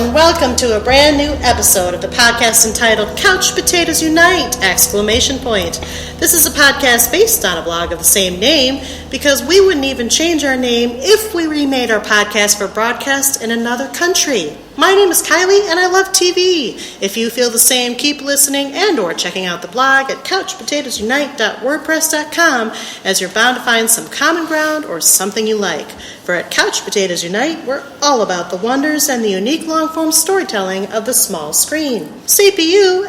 and welcome to a brand new episode of the podcast entitled Couch Potatoes Unite! This is a podcast based on a blog of the same name because we wouldn't even change our name if we remade our podcast for broadcast in another country. My name is Kylie and I love TV. If you feel the same, keep listening and or checking out the blog at couchpotatoesunite.wordpress.com as you're bound to find some common ground or something you like. For at Couch Potatoes Unite, we're all about the wonders and the unique long-form storytelling of the small screen. CPU, !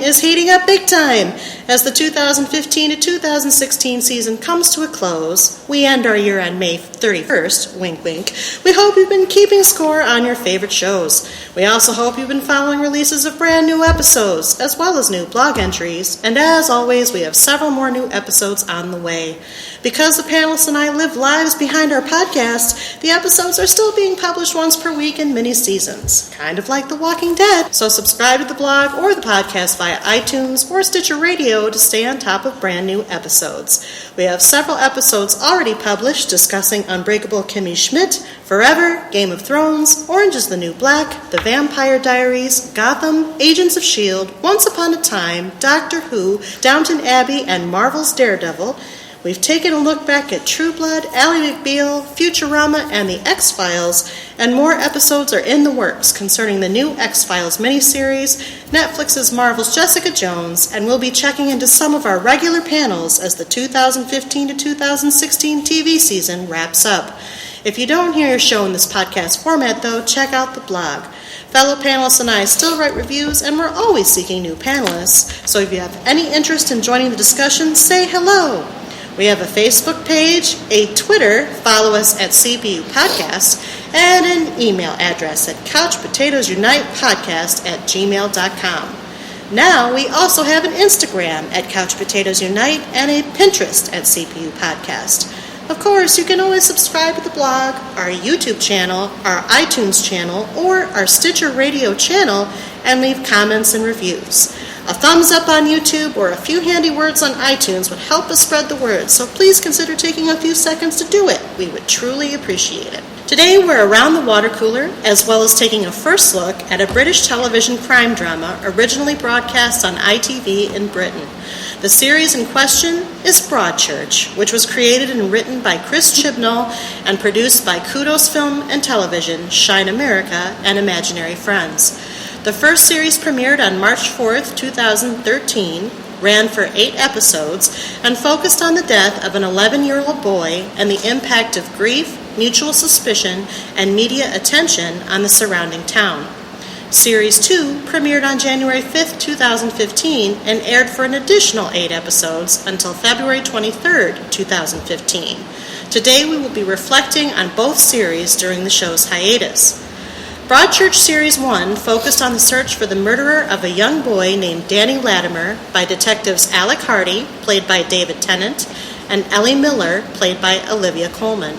is heating up big time. As the 2015 to 2016 season comes to a close, we end our year on May 31st, wink wink. We hope you've been keeping score on your favorite shows. We also hope you've been following releases of brand new episodes, as well as new blog entries, and as always, we have several more new episodes on the way. Because the panelists and I live lives behind our podcast, the episodes are still being published once per week in mini-seasons, kind of like The Walking Dead. So subscribe to the blog or the podcast via iTunes or Stitcher Radio to stay on top of brand new episodes. We have several episodes already published discussing Unbreakable Kimmy Schmidt, Forever, Game of Thrones, Orange is the New Black, The Vampire Diaries, Gotham, Agents of S.H.I.E.L.D., Once Upon a Time, Doctor Who, Downton Abbey, and Marvel's Daredevil. We've taken a look back at True Blood, Ally McBeal, Futurama, and The X-Files, and more episodes are in the works concerning the new X-Files miniseries, Netflix's Marvel's Jessica Jones, and we'll be checking into some of our regular panels as the 2015 to 2016 TV season wraps up. If you don't hear your show in this podcast format, though, check out the blog. Fellow panelists and I still write reviews, and we're always seeking new panelists, so if you have any interest in joining the discussion, say hello. We have a Facebook page, a Twitter, follow us at CPU Podcast, and an email address at couchpotatoesunitepodcast@gmail.com. Now we also have an Instagram at Couch Potatoes Unite and a Pinterest at CPU Podcast. Of course, you can always subscribe to the blog, our YouTube channel, our iTunes channel, or our Stitcher Radio channel and leave comments and reviews. A thumbs up on YouTube or a few handy words on iTunes would help us spread the word, so please consider taking a few seconds to do it. We would truly appreciate it. Today we're around the water cooler, as well as taking a first look at a British television crime drama originally broadcast on ITV in Britain. The series in question is Broadchurch, which was created and written by Chris Chibnall and produced by Kudos Film and Television, Shine America, and Imaginary Friends. The first series premiered on March 4th, 2013, ran for 8 episodes, and focused on the death of an 11-year-old boy and the impact of grief, mutual suspicion, and media attention on the surrounding town. Series 2 premiered on January 5th, 2015, and aired for an additional 8 episodes until February 23rd, 2015. Today we will be reflecting on both series during the show's hiatus. Broadchurch Series 1 focused on the search for the murderer of a young boy named Danny Latimer by detectives Alec Hardy, played by David Tennant, and Ellie Miller, played by Olivia Colman.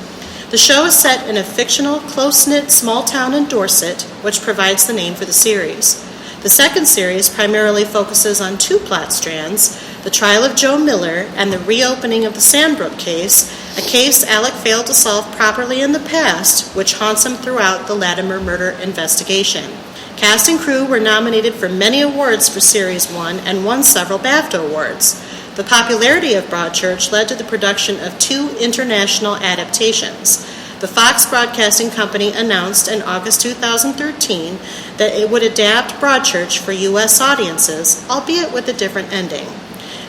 The show is set in a fictional, close-knit small town in Dorset, which provides the name for the series. The second series primarily focuses on 2 plot strands, the trial of Joe Miller and the reopening of the Sandbrook case, a case Alec failed to solve properly in the past, which haunts him throughout the Latimer murder investigation. Cast and crew were nominated for many awards for Series 1 and won several BAFTA awards. The popularity of Broadchurch led to the production of 2 international adaptations. The Fox Broadcasting Company announced in August 2013 that it would adapt Broadchurch for U.S. audiences, albeit with a different ending.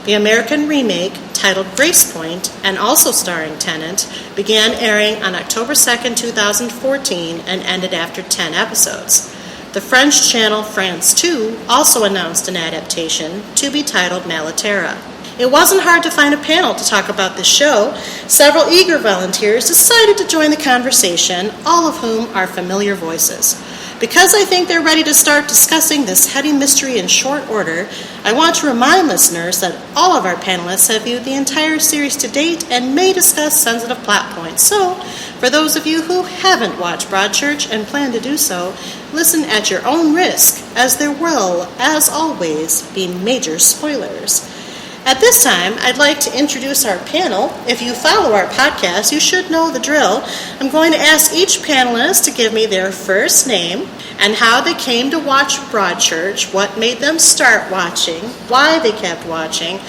The American remake, titled Gracepoint, and also starring Tennant, began airing on October 2nd, 2014, and ended after 10 episodes. The French channel France 2 also announced an adaptation to be titled Malaterra. It wasn't hard to find a panel to talk about this show. Several eager volunteers decided to join the conversation, all of whom are familiar voices. Because I think they're ready to start discussing this heady mystery in short order, I want to remind listeners that all of our panelists have viewed the entire series to date and may discuss sensitive plot points. So, for those of you who haven't watched Broadchurch and plan to do so, listen at your own risk, as there will, as always, be major spoilers. At this time, I'd like to introduce our panel. If you follow our podcast, you should know the drill. I'm going to ask each panelist to give me their first name, and how they came to watch Broadchurch, what made them start watching, why they kept watching,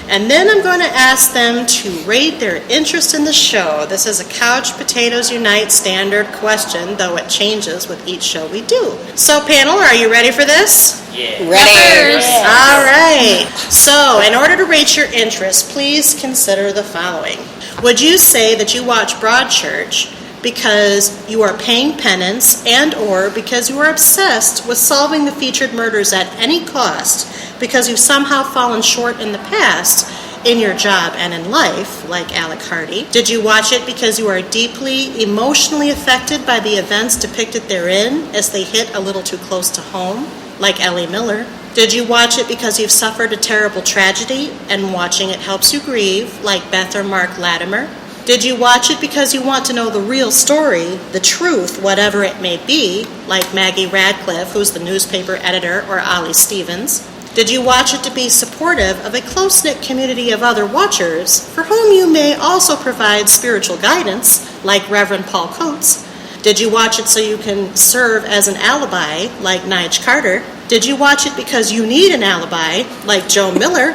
and then I'm going to ask them to rate their interest in the show. This is a Couch Potatoes Unite standard question, though it changes with each show we do. So, panel, are you ready for this? Yeah. Ready. All right. So, in order to rate your interest, please consider the following. Would you say that you watch Broadchurch because you are paying penance and or because you are obsessed with solving the featured murders at any cost because you've somehow fallen short in the past in your job and in life, like Alec Hardy? Did you watch it because you are deeply emotionally affected by the events depicted therein as they hit a little too close to home, like Ellie Miller? Did you watch it because you've suffered a terrible tragedy and watching it helps you grieve, like Beth or Mark Latimer? Did you watch it because you want to know the real story, the truth, whatever it may be, like Maggie Radcliffe, who's the newspaper editor, or Ollie Stevens? Did you watch it to be supportive of a close-knit community of other watchers for whom you may also provide spiritual guidance, like Reverend Paul Coates? Did you watch it so you can serve as an alibi, like Nige Carter? Did you watch it because you need an alibi, like Joe Miller?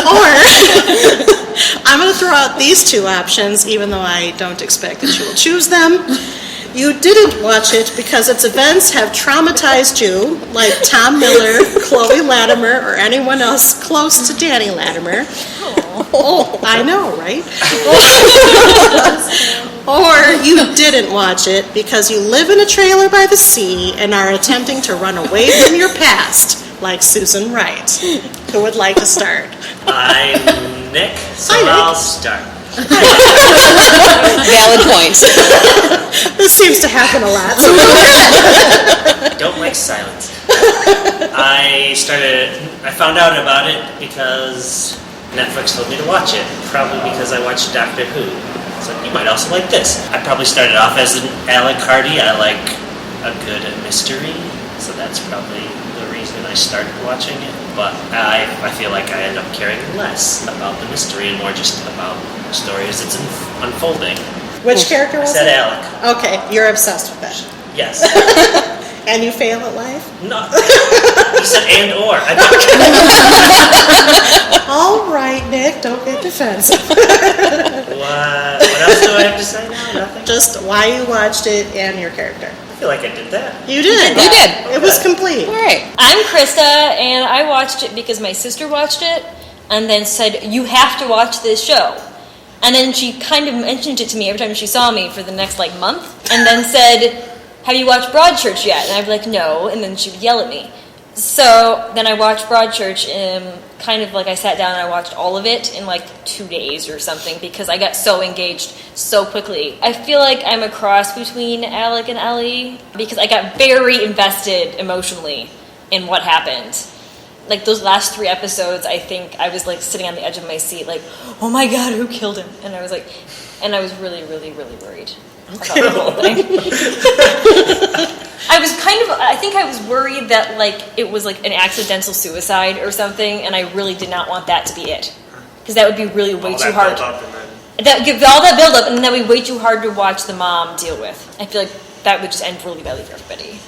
Or, I'm going to throw out these two options, even though I don't expect that you will choose them. You didn't watch it because its events have traumatized you, like Tom Miller, Chloe Latimer, or anyone else close to Danny Latimer. Oh, I know, right? Or you didn't watch it because you live in a trailer by the sea and are attempting to run away from your past, like Susan Wright. Who would like to start? I'm Nick, so Hi, Nick. I'll start. Valid point. This seems to happen a lot. I don't like silence. I found out about it because Netflix told me to watch it, probably because I watched Doctor Who. So you might also like this. I probably started off as an Alec Hardy. I like a good mystery, so that's probably the reason I started watching it. But I feel like I end up caring less about the mystery and more just about the story as it's unfolding. Which character was I said it? Alec. Okay, you're obsessed with that. Yes. And you fail at life? No. You said and or. All right, Nick, don't get defensive. What else do I have to say now? Nothing? Just why you watched it and your character. I feel like I did that. You did. You did. It was complete. All right. I'm Krista, and I watched it because my sister watched it and then said, you have to watch this show. And then she kind of mentioned it to me every time she saw me for the next, month, and then said, have you watched Broadchurch yet? And I'd be like, no, and then she would yell at me. So then I watched Broadchurch, and kind of I sat down and I watched all of it in 2 days or something because I got so engaged so quickly. I feel like I'm a cross between Alec and Ellie because I got very invested emotionally in what happened. Those last 3 episodes, I think I was sitting on the edge of my seat oh my God, who killed him? And I was really, really, really worried about the whole thing. I think I was worried that it was an accidental suicide or something, and I really did not want that to be it. Because that would be really way too hard. Give all that build up, and then that would be way too hard to watch the mom deal with. I feel like that would just end really badly for everybody.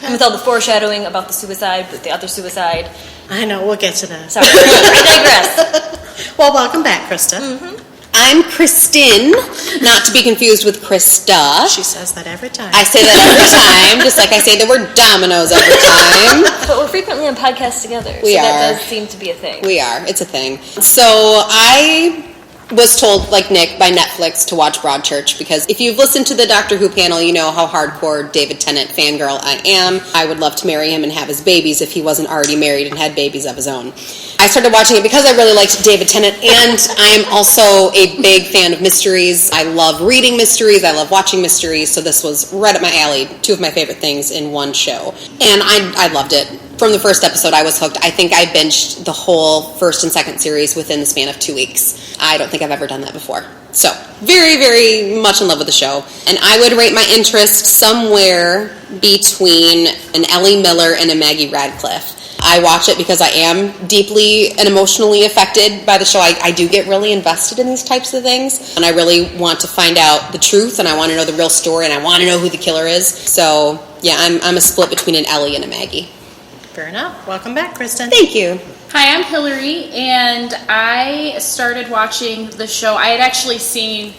And with all the foreshadowing about the suicide, with the other suicide. I know, we'll get to that. Sorry, I digress. Well, welcome back, Krista. Mm-hmm. I'm Kristen, not to be confused with Krista. She says that every time. I say that every time, just like I say the word dominoes every time. But we're frequently on podcasts together, so that does seem to be a thing. We are. It's a thing. So I was told, like Nick, by Netflix to watch Broadchurch because if you've listened to the Doctor Who panel, you know how hardcore David Tennant fangirl I am. I would love to marry him and have his babies if he wasn't already married and had babies of his own. I started watching it because I really liked David Tennant, and I am also a big fan of mysteries. I love reading mysteries. I love watching mysteries, so this was right up my alley. 2 of my favorite things in one show. And I loved it. From the first episode, I was hooked. I think I binged the whole first and second series within the span of 2 weeks. I don't think I've ever done that before. So, very, very much in love with the show. And I would rate my interest somewhere between an Ellie Miller and a Maggie Radcliffe. I watch it because I am deeply and emotionally affected by the show. I do get really invested in these types of things, and I really want to find out the truth, and I want to know the real story, and I want to know who the killer is. So, yeah, I'm a split between an Ellie and a Maggie. Fair enough. Welcome back, Kristen. Thank you. Hi, I'm Hilary, and I started watching the show. I had actually seen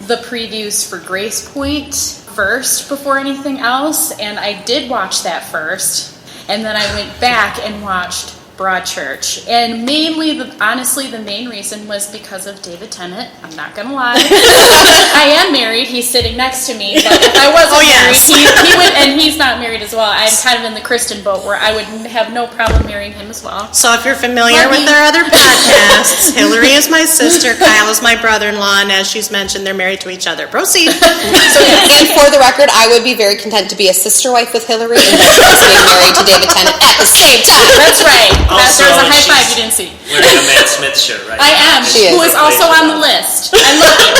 the previews for Gracepoint first before anything else, and I did watch that first, and then I went back and watched Broadchurch. And mainly, honestly, the main reason was because of David Tennant. I'm not going to lie. I am married. He's sitting next to me. But if I wasn't married, he would, and he's not married as well. I'm kind of in the Kristen boat where I would have no problem marrying him as well. So if you're familiar with our other podcasts, Hilary is my sister, Kyle is my brother-in-law, and as she's mentioned, they're married to each other. Proceed. And for the record, I would be very content to be a sister wife with Hilary and being married to David Tennant at the same time. That's right. Also, there's a high five you didn't see. Wearing a Matt Smith shirt, right? I am. She is. Who is also on the list. I love you.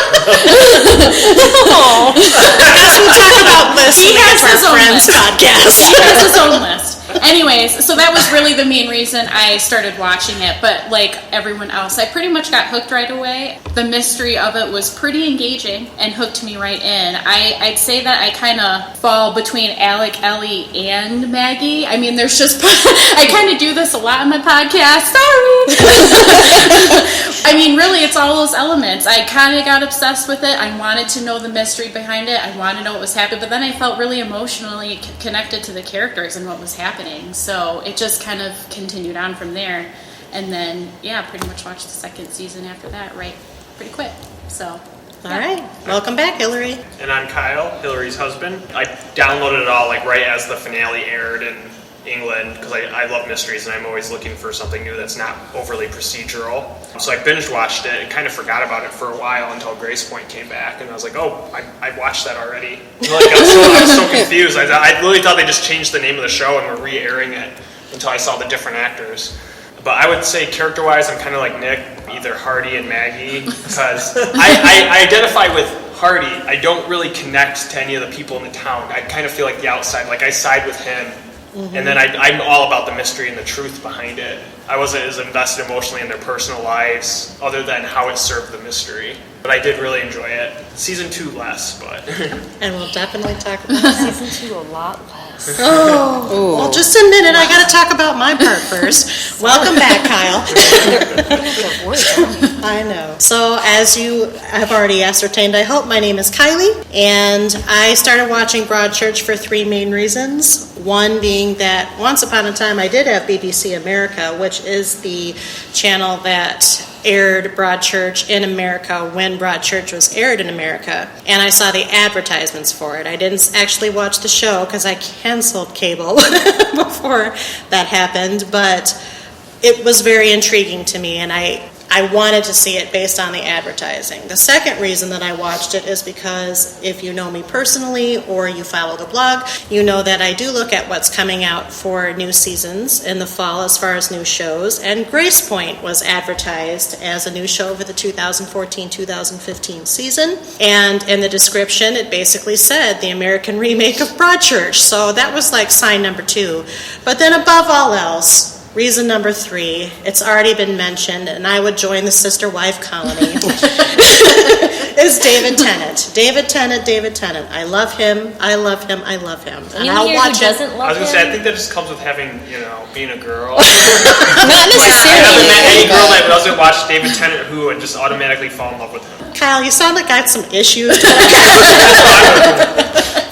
I guess we'll talk about lists He when we get has to his our own friends list. podcast. He has his own list. Anyways, so that was really the main reason I started watching it. But like everyone else, I pretty much got hooked right away. The mystery of it was pretty engaging and hooked me right in. I'd say that I kind of fall between Alec, Ellie, and Maggie. I mean, there's just I kind of do this a lot on my podcast. Sorry. I mean, really, it's all those elements. I kind of got obsessed with it. I wanted to know the mystery behind it. I wanted to know what was happening. But then I felt really emotionally connected to the characters and what was happening. So it just kind of continued on from there. And then, yeah, pretty much watched the second season after that, right? Pretty quick. So, All right. Welcome back, Hilary. And I'm Kyle, Hilary's husband. I downloaded it all like right as the finale aired in England because I love mysteries and I'm always looking for something new that's not overly procedural. So I binge watched it and kind of forgot about it for a while until Gracepoint came back, and I was like, oh, I watched that already. Like, I was so confused. I really thought they just changed the name of the show and were re-airing it until I saw the different actors. But I would say character-wise, I'm kind of like Nick, either Hardy and Maggie, because I identify with Hardy. I don't really connect to any of the people in the town. I kind of feel like the outside, like I side with him. Mm-hmm. And then I'm all about the mystery and the truth behind it. I wasn't as invested emotionally in their personal lives other than how it served the mystery. But I did really enjoy it. Season 2 less, but... And we'll definitely talk about Season 2 a lot less. Oh, well, just a minute. I got to talk about my part first. Welcome back, Kyle. I know. So, as you have already ascertained, I hope, my name is Kylie, and I started watching Broadchurch for 3 main reasons. One being that once upon a time I did have BBC America, which is the channel that aired Broadchurch in America when Broadchurch was aired in America, and I saw the advertisements for it. I didn't actually watch the show because I canceled cable before that happened, but it was very intriguing to me, and I wanted to see it based on the advertising. The second reason that I watched it is because if you know me personally or you follow the blog, you know that I do look at what's coming out for new seasons in the fall as far as new shows, and Gracepoint was advertised as a new show for the 2014-2015 season, and in the description it basically said the American remake of Broadchurch, so that was like sign number 2. But then above all else, reason number 3, it's already been mentioned, and I would join the sister-wife colony, is David Tennant. David Tennant. I love him. And Anyone I'll here watch who doesn't it. love I was going to him? say, I think that just comes with having, being a girl. Not I haven't met any girl necessarily. that doesn't watch David Tennant who would just automatically fall in love with him. Kyle, you sound like I have some issues.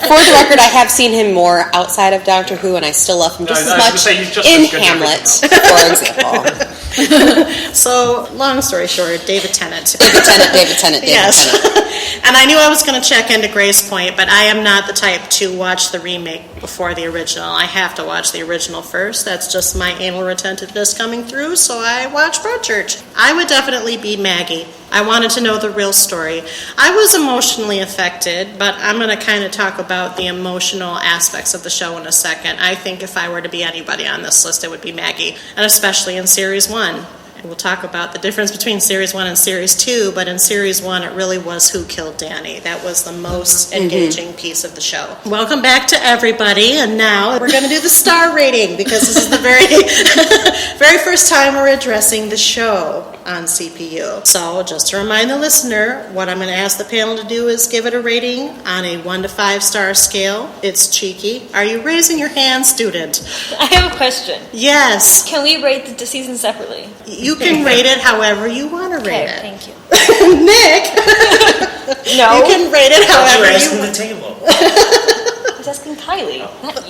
For the record, I have seen him more outside of Doctor Who, and I still love him just No, I as was gonna say, much he's just in as good as Hamlet, for example. So, long story short, David Tennant. David Tennant. Yes. And I knew I was going to check into Gracepoint, but I am not the type to watch the remake before the original. I have to watch the original first. That's just my anal retentiveness coming through, so I watched Broadchurch. I would definitely be Maggie. I wanted to know the real story. I was emotionally affected, but I'm going to kind of talk about the emotional aspects of the show in a second. I think if I were to be anybody on this list, it would be Maggie, and especially in Series 1. We'll talk about the difference between Series 1 and Series 2, but in Series 1, it really was Who Killed Danny. That was the most engaging piece of the show. Welcome back to everybody, and now we're going to do the star rating, because this is the very first time we're addressing the show on CPU. So just to remind the listener, what I'm going to ask the panel to do is give it a rating on a 1 to 5 star scale. It's cheeky. Are you raising your hand, student? I have a question. Yes. Can we rate the season separately? You can rate it however you want to rate Okay, it. thank you. Nick, No. you can rate it How'd you however raise you from want. the table? I was asking Kylie, not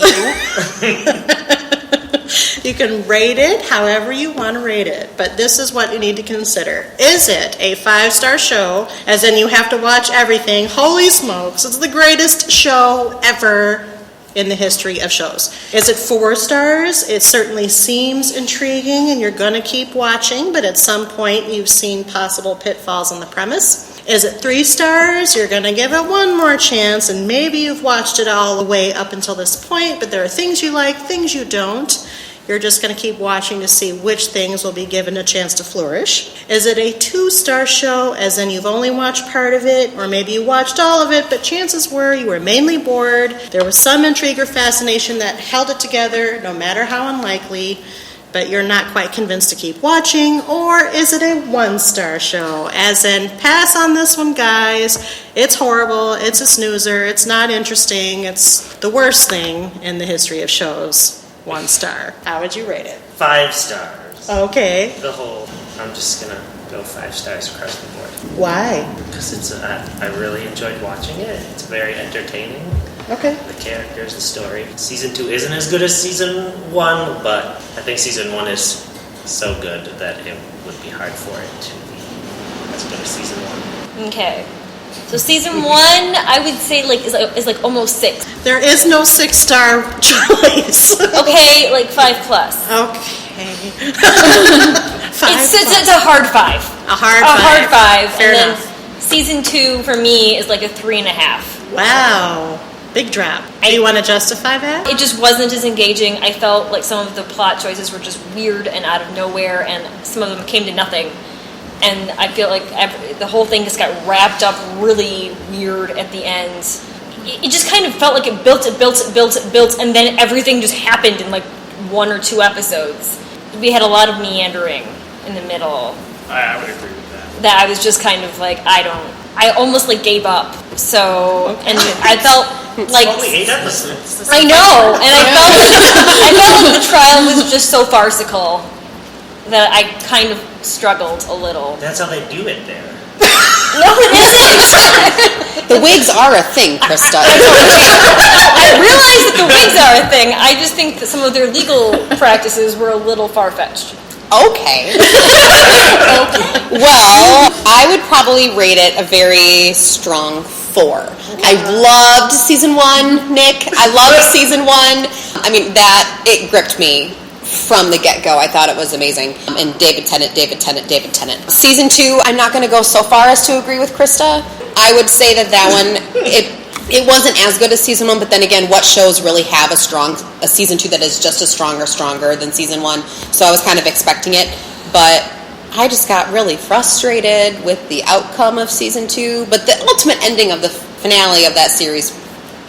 you. You can rate it however you want to rate it, but this is what you need to consider. Is it a 5-star show, as in you have to watch everything? Holy smokes, it's the greatest show ever in the history of shows. Is it 4 stars? It certainly seems intriguing and you're going to keep watching, but at some point you've seen possible pitfalls on the premise. Is it 3 stars? You're going to give it one more chance, and maybe you've watched it all the way up until this point, but there are things you like, things you don't. You're just going to keep watching to see which things will be given a chance to flourish. Is it a 2-star show, as in you've only watched part of it, or maybe you watched all of it, but chances were you were mainly bored. There was some intrigue or fascination that held it together, no matter how unlikely, but you're not quite convinced to keep watching? Or is it a 1-star show, as in, pass on this one, guys. It's horrible, it's a snoozer, it's not interesting, it's the worst thing in the history of shows. 1 star. How would you rate it? 5 stars. Okay. I'm just gonna go 5 stars across the board. Why? Because I really enjoyed watching it. It's very entertaining. Okay. The characters, the story. Season 2 isn't as good as Season 1, but I think Season 1 is so good that it would be hard for it to be as good as Season 1. Okay. So season 1, I would say is like almost 6. There is no 6-star choice. Okay, like 5 plus. Okay. 5 It's a hard 5. A hard 5. A hard 5. Fair and enough. then season 2 for me is like a 3.5. Wow. Big drop. Do you want to justify that? It just wasn't as engaging. I felt like some of the plot choices were just weird and out of nowhere, and some of them came to nothing. And I feel like the whole thing just got wrapped up really weird at the end. It just kind of felt like it built, and then everything just happened in like 1 or 2 episodes. We had a lot of meandering in the middle. I would agree with that. That I was just kind of like, I almost like gave up. So, Okay. and I felt like... Only 8 episodes. I know, and I felt like the trial was just so farcical that I kind of struggled a little. That's how they do it there. No, it isn't! The wigs are a thing, Krista. I realize that the wigs are a thing. I just think that some of their legal practices were a little far-fetched. Okay. Well, I would probably rate it a very strong 4. I loved season 1, Nick. I loved season 1. I mean, it gripped me from the get-go. I thought it was amazing. And David Tennant. Season 2, I'm not going to go so far as to agree with Krista. I would say that one, it wasn't as good as season 1, but then again, what shows really have a season 2 that is just as strong or stronger than season 1? So I was kind of expecting it, but I just got really frustrated with the outcome of season 2, but the ultimate ending of the finale of that series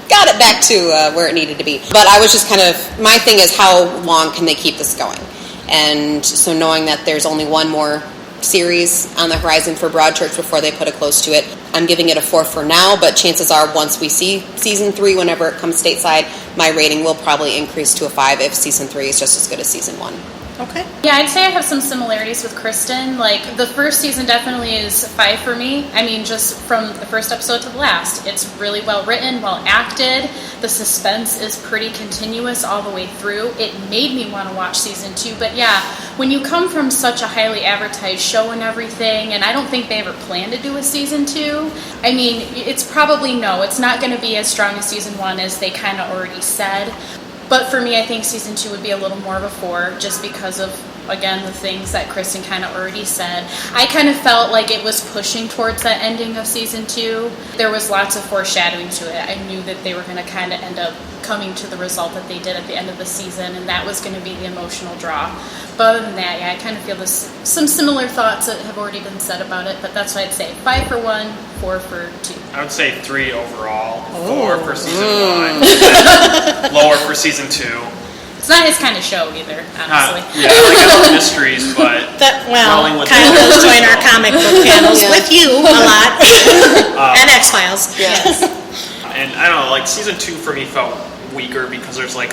got it back to where it needed to be. But I was just kind of, my thing is, how long can they keep this going? And so knowing that there's only one more series on the horizon for Broadchurch before they put a close to it, I'm giving it a 4 for now, but chances are once we see season 3, whenever it comes stateside, my rating will probably increase to a 5 if season 3 is just as good as season 1. Okay. Yeah, I'd say I have some similarities with Kristen. Like, the first season definitely is 5 for me. I mean, just from the first episode to the last. It's really well written, well acted. The suspense is pretty continuous all the way through. It made me want to watch season 2. But yeah, when you come from such a highly advertised show and everything, and I don't think they ever plan to do a season 2, I mean, it's probably no. It's not going to be as strong as season 1, as they kind of already said. But for me, I think season 2 would be a little more of a 4, just because of, again, the things that Kristen kind of already said. I kind of felt like it was pushing towards that ending of season 2. There was lots of foreshadowing to it. I knew that they were going to kind of end up coming to the result that they did at the end of the season, and that was going to be the emotional draw. But other than that, yeah, I kind of feel some similar thoughts that have already been said about it, but that's what I'd say. 5 for 1, 4 for 2. I would say 3 overall, 4 for season 1, lower for season 2. It's not his kind of show either, honestly. I love mysteries, but Kyle does join our comic book panels with you a lot, and X-Files. Yes. And I don't know, like season 2 for me felt weaker because there's like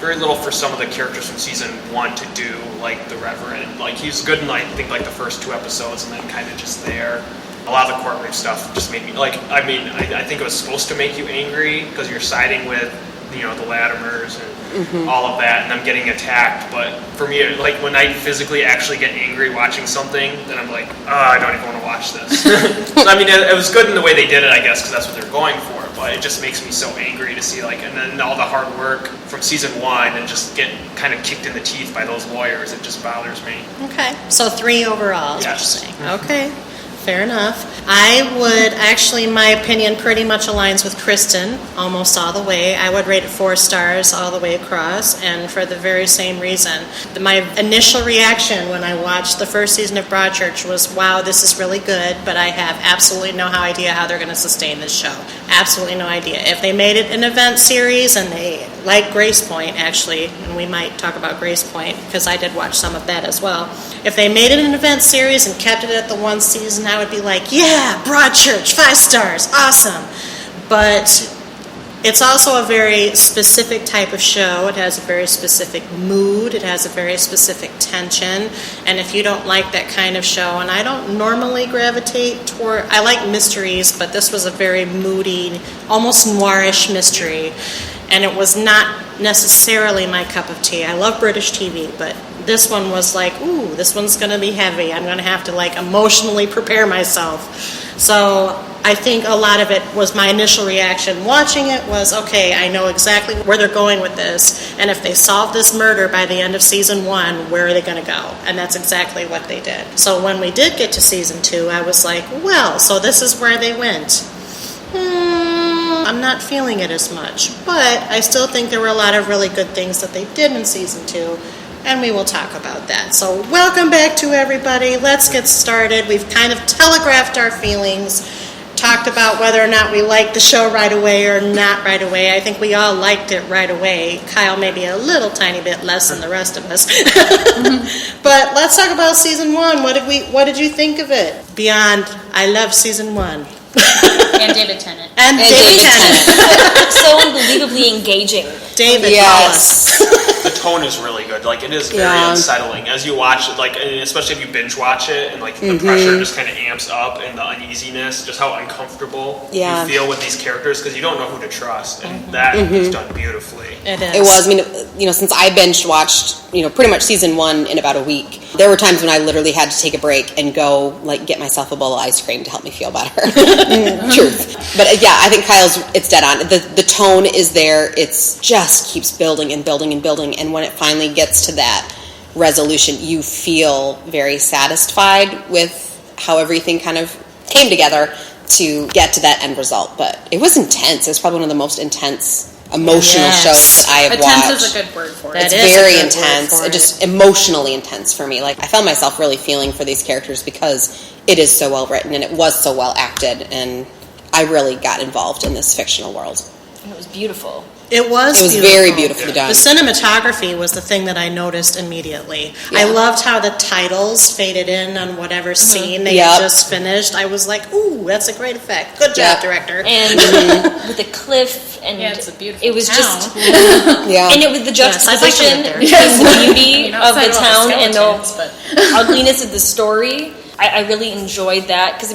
very little for some of the characters from season 1 to do, like the Reverend. Like he's good in I think like the first 2 episodes, and then kind of just there. A lot of the courtroom stuff just made me I think it was supposed to make you angry because you're siding with the Latimers and all of that, and I'm getting attacked. But for me, like when I physically actually get angry watching something, then I'm like, I don't even want to watch this. So, I mean, it was good in the way they did it, I guess, because that's what they're going for. But it just makes me so angry to see and then all the hard work from season 1 and just get kind of kicked in the teeth by those lawyers. It just bothers me. Okay, so 3 overall is Yes. what you're saying. Okay. Fair enough. I would actually, my opinion pretty much aligns with Kristen almost all the way. I would rate it 4 stars all the way across, and for the very same reason. My initial reaction when I watched the first season of Broadchurch was, wow, this is really good, but I have absolutely no idea how they're going to sustain this show. Absolutely no idea. If they made it an event series, and they, like Gracepoint actually, and we might talk about Gracepoint because I did watch some of that as well. If they made it an event series and kept it at the 1 season, I would be like, yeah, Broadchurch, 5 stars, awesome. But it's also a very specific type of show. It has a very specific mood. It has a very specific tension. And if you don't like that kind of show, and I don't normally gravitate toward, I like mysteries, but this was a very moody, almost noirish mystery. And it was not necessarily my cup of tea. I love British TV, but this one was like, ooh, this one's going to be heavy. I'm going to have to emotionally prepare myself. So I think a lot of it was my initial reaction watching it was, okay, I know exactly where they're going with this. And if they solve this murder by the end of season 1, where are they going to go? And that's exactly what they did. So when we did get to season 2, I was like, well, so this is where they went. I'm not feeling it as much. But I still think there were a lot of really good things that they did in season 2. And we will talk about that. So welcome back to everybody. Let's get started. We've kind of telegraphed our feelings, talked about whether or not we liked the show right away or not right away. I think we all liked it right away. Kyle maybe a little tiny bit less than the rest of us. But let's talk about season 1. What did you think of it? Beyond, I love season 1. And David Tennant. And David Tennant. So unbelievably engaging. David, yes. The tone is really good. Like it is very unsettling as you watch it. Like, and especially if you binge watch it, and like the pressure just kind of amps up, and the uneasiness, just how uncomfortable you feel with these characters because you don't know who to trust, and that is done beautifully. It is. It was. I mean, since I binge watched, pretty much season 1 in about a week, there were times when I literally had to take a break and go get myself a bowl of ice cream to help me feel better. Truth. But yeah, I think it's dead on. The tone is there. It's just keeps building and building and building, and when it finally gets to that resolution, you feel very satisfied with how everything kind of came together to get to that end result. But it was intense. It was probably one of the most intense emotional shows that I have watched. Intense is a good word for it. It's very intense, just emotionally intense for me. Like I found myself really feeling for these characters because it is so well written and it was so well acted, and I really got involved in this fictional world. And it was beautiful. It was beautiful. Very beautifully done. The cinematography was the thing that I noticed immediately. Yeah. I loved how the titles faded in on whatever scene they had just finished. I was like, ooh, that's a great effect. Good job, director. And with the cliff, and it's a beautiful it was town. just Yeah. And it was the juxtaposition there. between the beauty of the town and the skeletons, ugliness of the story. I really enjoyed that because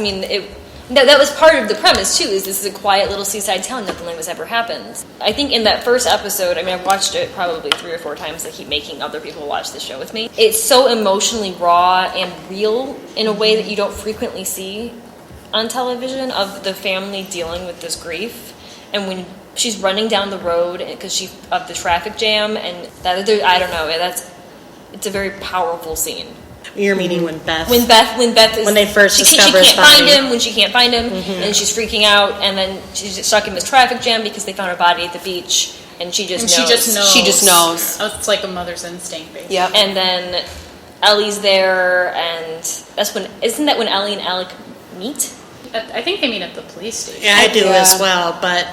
that was part of the premise, too, is this is a quiet little seaside town, nothing like this ever happens. I think in that first episode, I've watched it probably 3 or 4 times. I keep making other people watch the show with me. It's so emotionally raw and real in a way that you don't frequently see on television, of the family dealing with this grief. And when she's running down the road because of the traffic jam, and I don't know, it's a very powerful scene. You're meaning when Beth when they first discover she can't his body. find him, when she can't find him, and she's freaking out, and then she's stuck in this traffic jam because they found her body at the beach, and she just And knows. She just knows. Oh, it's like a mother's instinct, basically. Yep. And then Ellie's there, and isn't that when Ellie and Alec meet? I think they meet at the police station. Yeah, I do Yeah. as well, but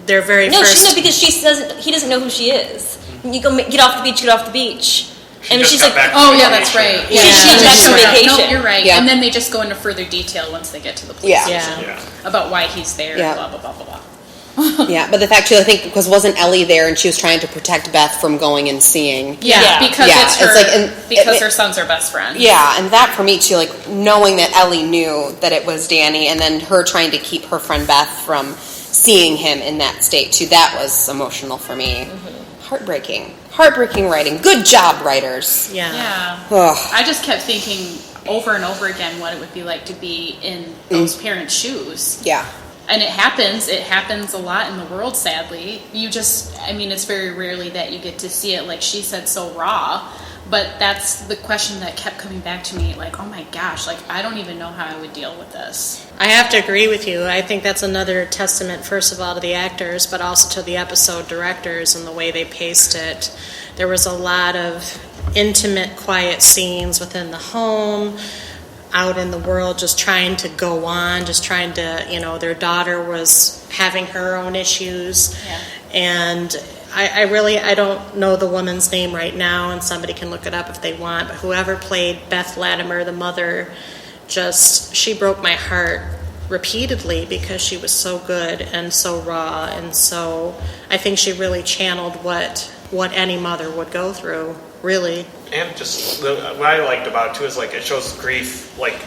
they're very No, first. because he doesn't know who she is. You go get off the beach. And just she's got like, back Oh from yeah, that's vacation. right. Yeah. She's back from vacation. Nope, you're right. Yeah. And then they just go into further detail once they get to the police Yeah. station Yeah. about why he's there. Yeah. Blah blah blah blah blah. Yeah, but the fact too, I think, because wasn't Ellie there and she was trying to protect Beth from going and seeing. Yeah, because Yeah, it's her. it's like, and because it- her sons are best friends. Yeah, and that for me too, like knowing that Ellie knew that it was Danny, and then her trying to keep her friend Beth from seeing him in that state too, that was emotional for me. Heartbreaking writing. Good job, writers. Yeah. Yeah. Ugh. I just kept thinking over and over again what it would be like to be in those parents' shoes. Yeah. And it happens a lot in the world, sadly. It's very rarely that you get to see it, like she said, so raw. But that's the question that kept coming back to me, like, oh my gosh, like, I don't even know how I would deal with this. I have to agree with you. I think that's another testament, first of all, to the actors, but also to the episode directors and the way they paced it. There was a lot of intimate, quiet scenes within the home, out in the world, just trying to go on, just trying to, their daughter was having her own issues. Yeah. And I don't know the woman's name right now, and somebody can look it up if they want, but whoever played Beth Latimer, the mother, she broke my heart repeatedly because she was so good and so raw, and so I think she really channeled what any mother would go through, really. And just what I liked about it too is like it shows grief, like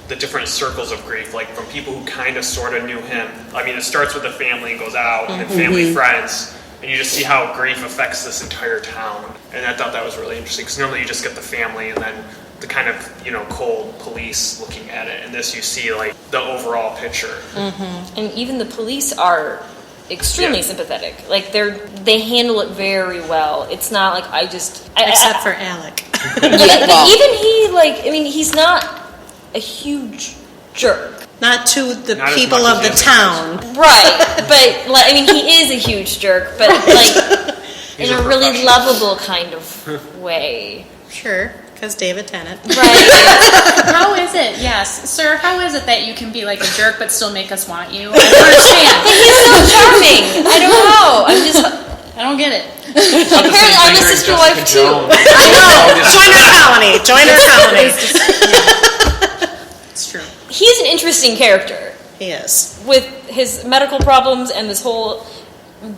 the different circles of grief, like from people who kind of sort of knew him. I mean, it starts with the family and goes out, and then family, friends, and you just see how grief affects this entire town. And I thought that was really interesting because normally you just get the family and then the kind of cold police looking at it. And this you see like the overall picture. And even the police are extremely sympathetic. Like they handle it very well. It's not like Except for Alec. Even he's not a huge jerk. Not to the Not as people much of as the the town. Right. But he is a huge jerk, but He's in a a really professional. lovable kind of way. Sure, because David Tennant. Right. How is it, yes, sir, how is it that you can be like a jerk but still make us want you? I don't understand. He's so charming. I don't know. I don't get it. Apparently I'm a sister wife too. I know. Join our colony. It's true. He's an interesting character He is. with his medical problems and this whole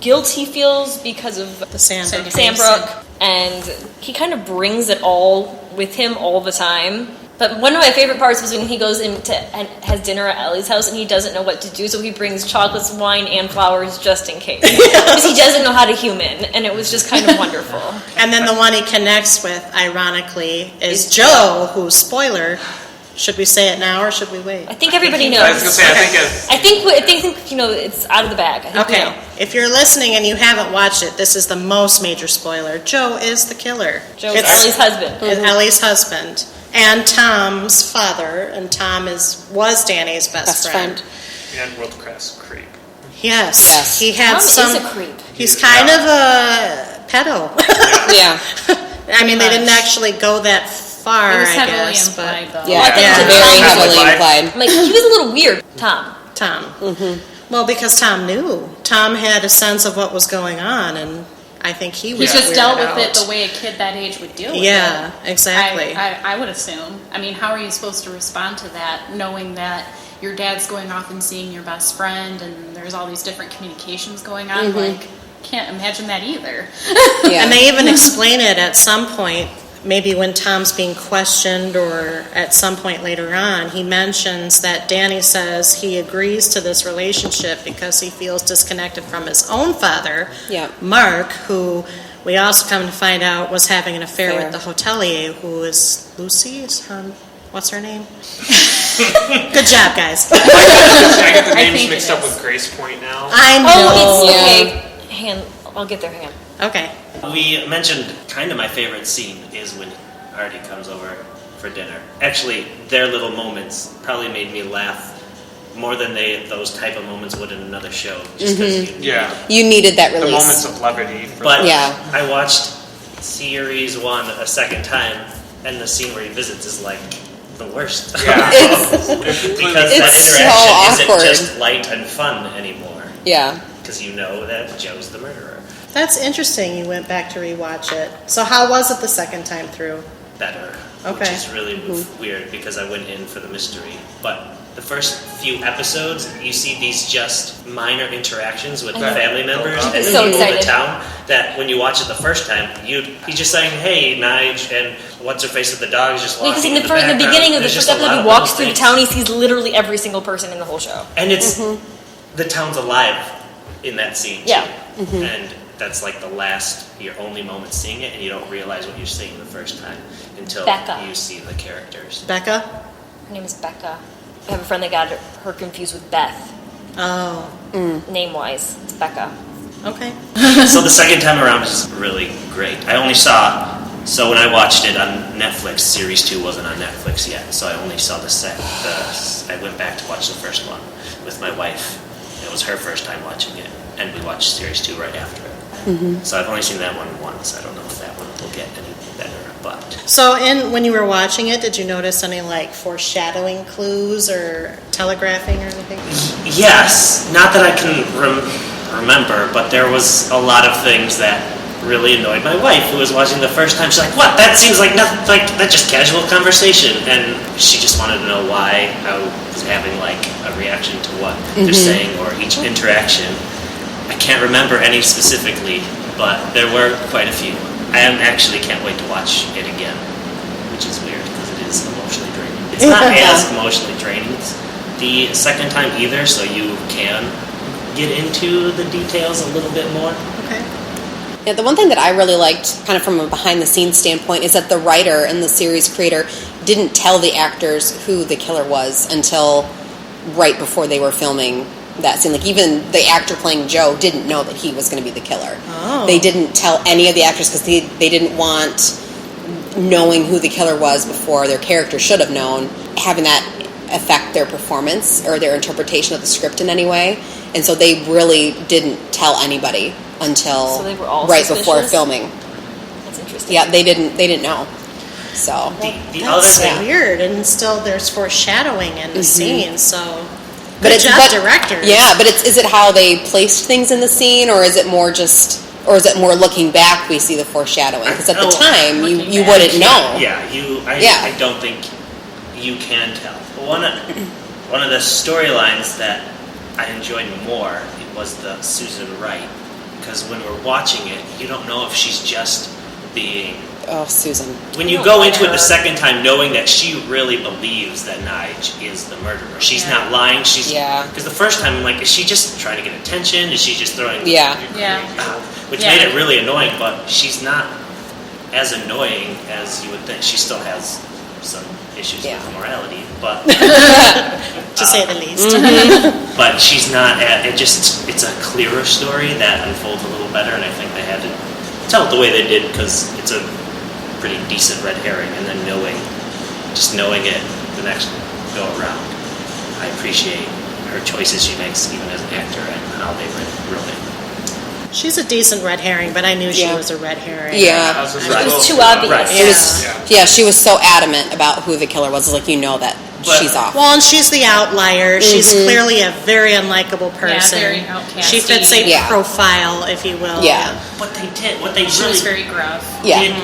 guilt he feels because of The Sandbrook. Sandbrook, and he kind of brings it all with him all the time. But one of my favorite parts was when he goes into and has dinner at Ellie's house and he doesn't know what to do, so he brings chocolates, wine, and flowers just in case. Because he doesn't know how to human, and it was just kind of wonderful. And then the one he connects with, ironically, is Joe, who, spoiler, should we say it now or should we wait? I think everybody knows. I was gonna say, I think I think it's out of the bag. I think we Okay, know. if you're listening and you haven't watched it, this is the most major spoiler. Joe is the killer. Joe's Ellie's husband. Is Ellie's husband. And Tom's father, and Tom was Danny's best friend. and world-class creep. Yes. He had Tom is a creep. He's kind of a pedo. Yeah. I mean, they didn't actually go that far, It was I heavily guess, implied, but though. Yeah, I think it's it's very Tom. heavily Implied. implied. Like, he was a little weird, Tom. Tom. Well, because Tom knew. Tom had a sense of what was going on, and I think he He was just dealt with weirded it out. the way a kid that age would deal with it. Yeah, exactly. I would assume. I mean, how are you supposed to respond to that, knowing that your dad's going off and seeing your best friend, and there's all these different communications going on? Like, can't imagine that either. Yeah. And they even explain it at some point, maybe when Tom's being questioned or at some point later on, he mentions that Danny says he agrees to this relationship because he feels disconnected from his own father, Yeah. Mark, who we also come to find out was having an affair Fair. with the hotelier, who is Lucy, what's her name? Good job, guys. I get the I names think mixed it up is. with Gracepoint now. I know. Oh, it's Yeah. okay. I'll get their hand. Okay. We mentioned kind of my favorite scene is when Artie comes over for dinner. Actually, their little moments probably made me laugh more than those type of moments would in another show. Just because You needed that The release. moments of levity. But Yeah. I watched series 1 a second time, and the scene where he visits is like the worst. Yeah. Because that It's so interaction awkward. isn't just light and fun anymore. Yeah. Because you know that Joe's the murderer. That's interesting. You went back to rewatch it. So how was it the second time through? Better. Okay. Which is really weird because I went in for the mystery. But the first few episodes, you see these just minor interactions with the family members and the So people of the excited. town that when you watch it the first time, he's just saying, hey, Nige, and what's her face with the dog is just walking Because in in the, the background. beginning of the There's first just a lot episode, he of walks little through the things. town, he sees literally every single person in the whole show. And it's, the town's alive in that scene, too. Yeah. And that's like your only moment seeing it, and you don't realize what you're seeing the first time until Becca. you see the characters. Becca? Her name is Becca. I have a friend that got her confused with Beth, Oh, name-wise. It's Becca. okay. So the second time around is really great. I only saw, so when I watched it on Netflix, Series 2 wasn't on Netflix yet, so I only saw I went back to watch the first one with my wife. It was her first time watching it, and we watched Series 2 right after it. So I've only seen that one once. I don't know if that one will get any better, but... So when you were watching it, did you notice any like foreshadowing clues or telegraphing or anything? Yes, not that I can remember, but there was a lot of things that really annoyed my wife, who was watching the first time. She's like, "What? That seems like nothing. Like that's just casual conversation," and she just wanted to know why I was having like a reaction to what they're saying or each interaction. I can't remember any specifically, but there were quite a few. I actually can't wait to watch it again, which is weird because it is emotionally draining. It's not as emotionally draining the second time either, so you can get into the details a little bit more. Okay. Yeah, the one thing that I really liked, kind of from a behind-the-scenes standpoint, is that the writer and the series creator didn't tell the actors who the killer was until right before they were filming that scene. Like, even the actor playing Joe didn't know that he was going to be the killer. Oh. They didn't tell any of the actors because they didn't want knowing who the killer was before their character should have known, having that affect their performance or their interpretation of the script in any way. And so they really didn't tell anybody until So they were all right before suspicious? filming. That's interesting. Yeah, they didn't know. So The other That's thing, weird, and still there's foreshadowing in the scene, so... But Good it's job, directors. Yeah, but is it how they placed things in the scene, or is it more looking back we see the foreshadowing? Because at the time you wouldn't know. yeah, I don't think you can tell. One of the storylines that I enjoyed more was the Susan Wright, because when we're watching it, you don't know if she's just being... Oh, Susan. When you go into it the second time knowing that she really believes that Nige is the murderer. She's not lying. Because the first time I'm like, is she just trying to get attention? Is she just throwing... Yeah. Which made it really annoying, but she's not as annoying as you would think. She still has some issues with morality, but... to say the least. But she's not... It's a clearer story that unfolds a little better, and I think they had to tell it the way they did, because it's a pretty decent red herring, and then knowing it the next go around. I appreciate her choices she makes even as an actor and how they wrote it. She's a decent red herring, but I knew she was a red herring. Yeah. Right. It was too obvious. Right. Yeah, she was so adamant about who the killer was. Like, that But- she's off. Well, and she's the outlier. She's clearly a very unlikable person. very outcasty. She fits a Yeah. profile, if you will. Yeah. What they She really was very gruff. Yeah. did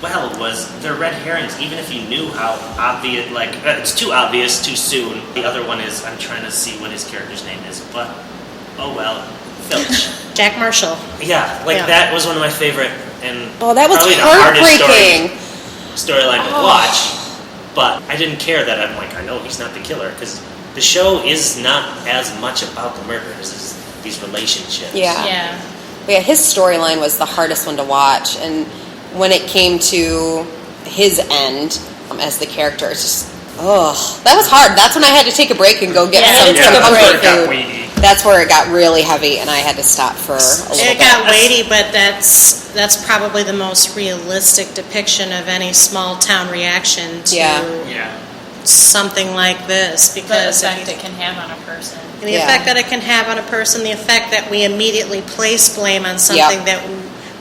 well was they're red herrings, even if you knew how obvious, it's too obvious too soon. The other one is, I'm trying to see what his character's name is, but oh well, Filch. Jack Marshall. Yeah, Yeah. that was one of my favorite, and Oh, that was probably the hardest heartbreaking. storyline to watch. But I didn't care that I'm like, I know he's not the killer, because the show is not as much about the murders as these relationships. Yeah. Yeah, his storyline was the hardest one to watch, and when it came to his end as the character, it's just, that was hard. That's when I had to take a break and go get some Yeah, that's where it got food. weighty. That's where it got really heavy, and I had to stop for a little bit. It got weighty, but that's probably the most realistic depiction of any small town reaction to Yeah. something like this, The because effect it can have on a person. the effect that it can have on a person, the effect that we immediately place blame on something that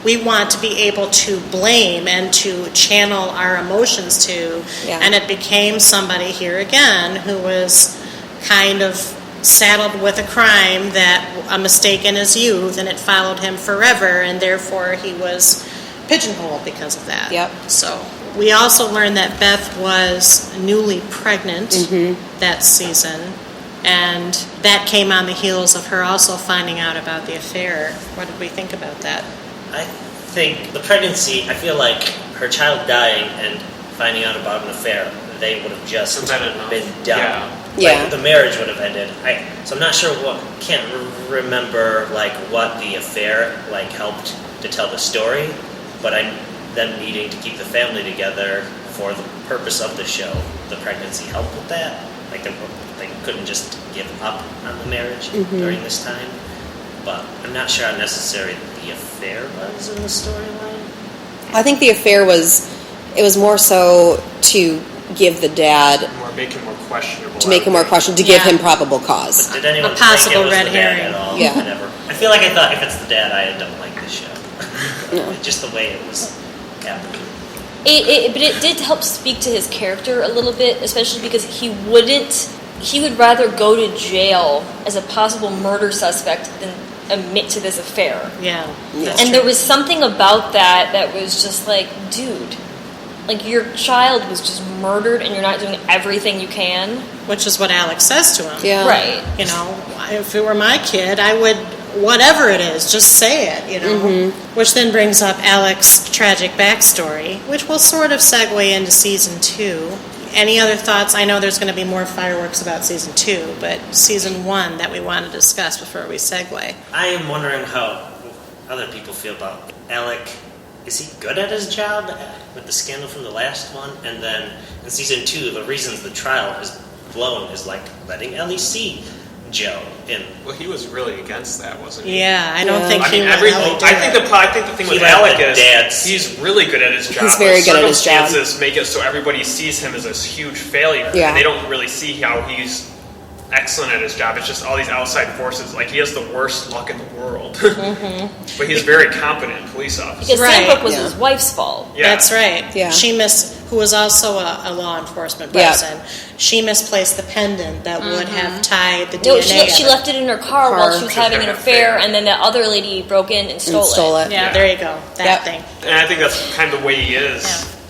we want to be able to blame and to channel our emotions to. And it became somebody here again who was kind of saddled with a crime, that a mistake in his youth, and it followed him forever, and therefore he was pigeonholed because of that. So we also learned that Beth was newly pregnant that season, and that came on the heels of her also finding out about the affair. What did we think about that? I think the pregnancy, I feel like her child dying and finding out about an affair, they would have just been done. Like, the marriage would have ended. So I'm not sure can't remember like what the affair like helped to tell the story, but I'm them needing to keep the family together for the purpose of the show. The pregnancy helped with that. Like they couldn't just give up on the marriage during this time. But I'm not sure how necessary the affair was in the storyline. I think the affair was more so to give the dad Make him more questionable. To give him probable cause. But did anyone a possible think it was red the dad herring? at all? Yeah. I feel like I thought if it's the dad, I don't like this show. Just the way it was happening. But it did help speak to his character a little bit, especially because he would rather go to jail as a possible murder suspect than admit to this affair. And there was something about that was just like, dude, like your child was just murdered and you're not doing everything you can. Which is what Alex says to him. Right. You know, if it were my kid, I would, whatever it is, just say it, you know. Which then brings up Alex's tragic backstory, which will sort of segue into season 2. Any other thoughts? I know there's going to be more fireworks about season 2, but season 1 that we want to discuss before we segue. I am wondering how other people feel about Alec. Is he good at his job with the scandal from the last one? And then in season 2, the reasons the trial is blown is like letting Ellie see Joe in. Well, he was really against that, wasn't he? Yeah, I don't think I he mean, would really do I think the thing with Alec is he's really good at his job. He's very good at his job. Circumstances make it so everybody sees him as this huge failure. Yeah. And they don't really see how he's excellent at his job. It's just all these outside forces. Like, he has the worst luck in the world. But he's a very competent police officer. Because Sandbrook was his wife's fault. That's right. Yeah. Who was also a law enforcement person. She misplaced the pendant that would have tied the DNA. No, she left it in her car while she was having an affair, and then that other lady broke in and stole it. Yeah, there you go. That thing. And I think that's kind of the way he is,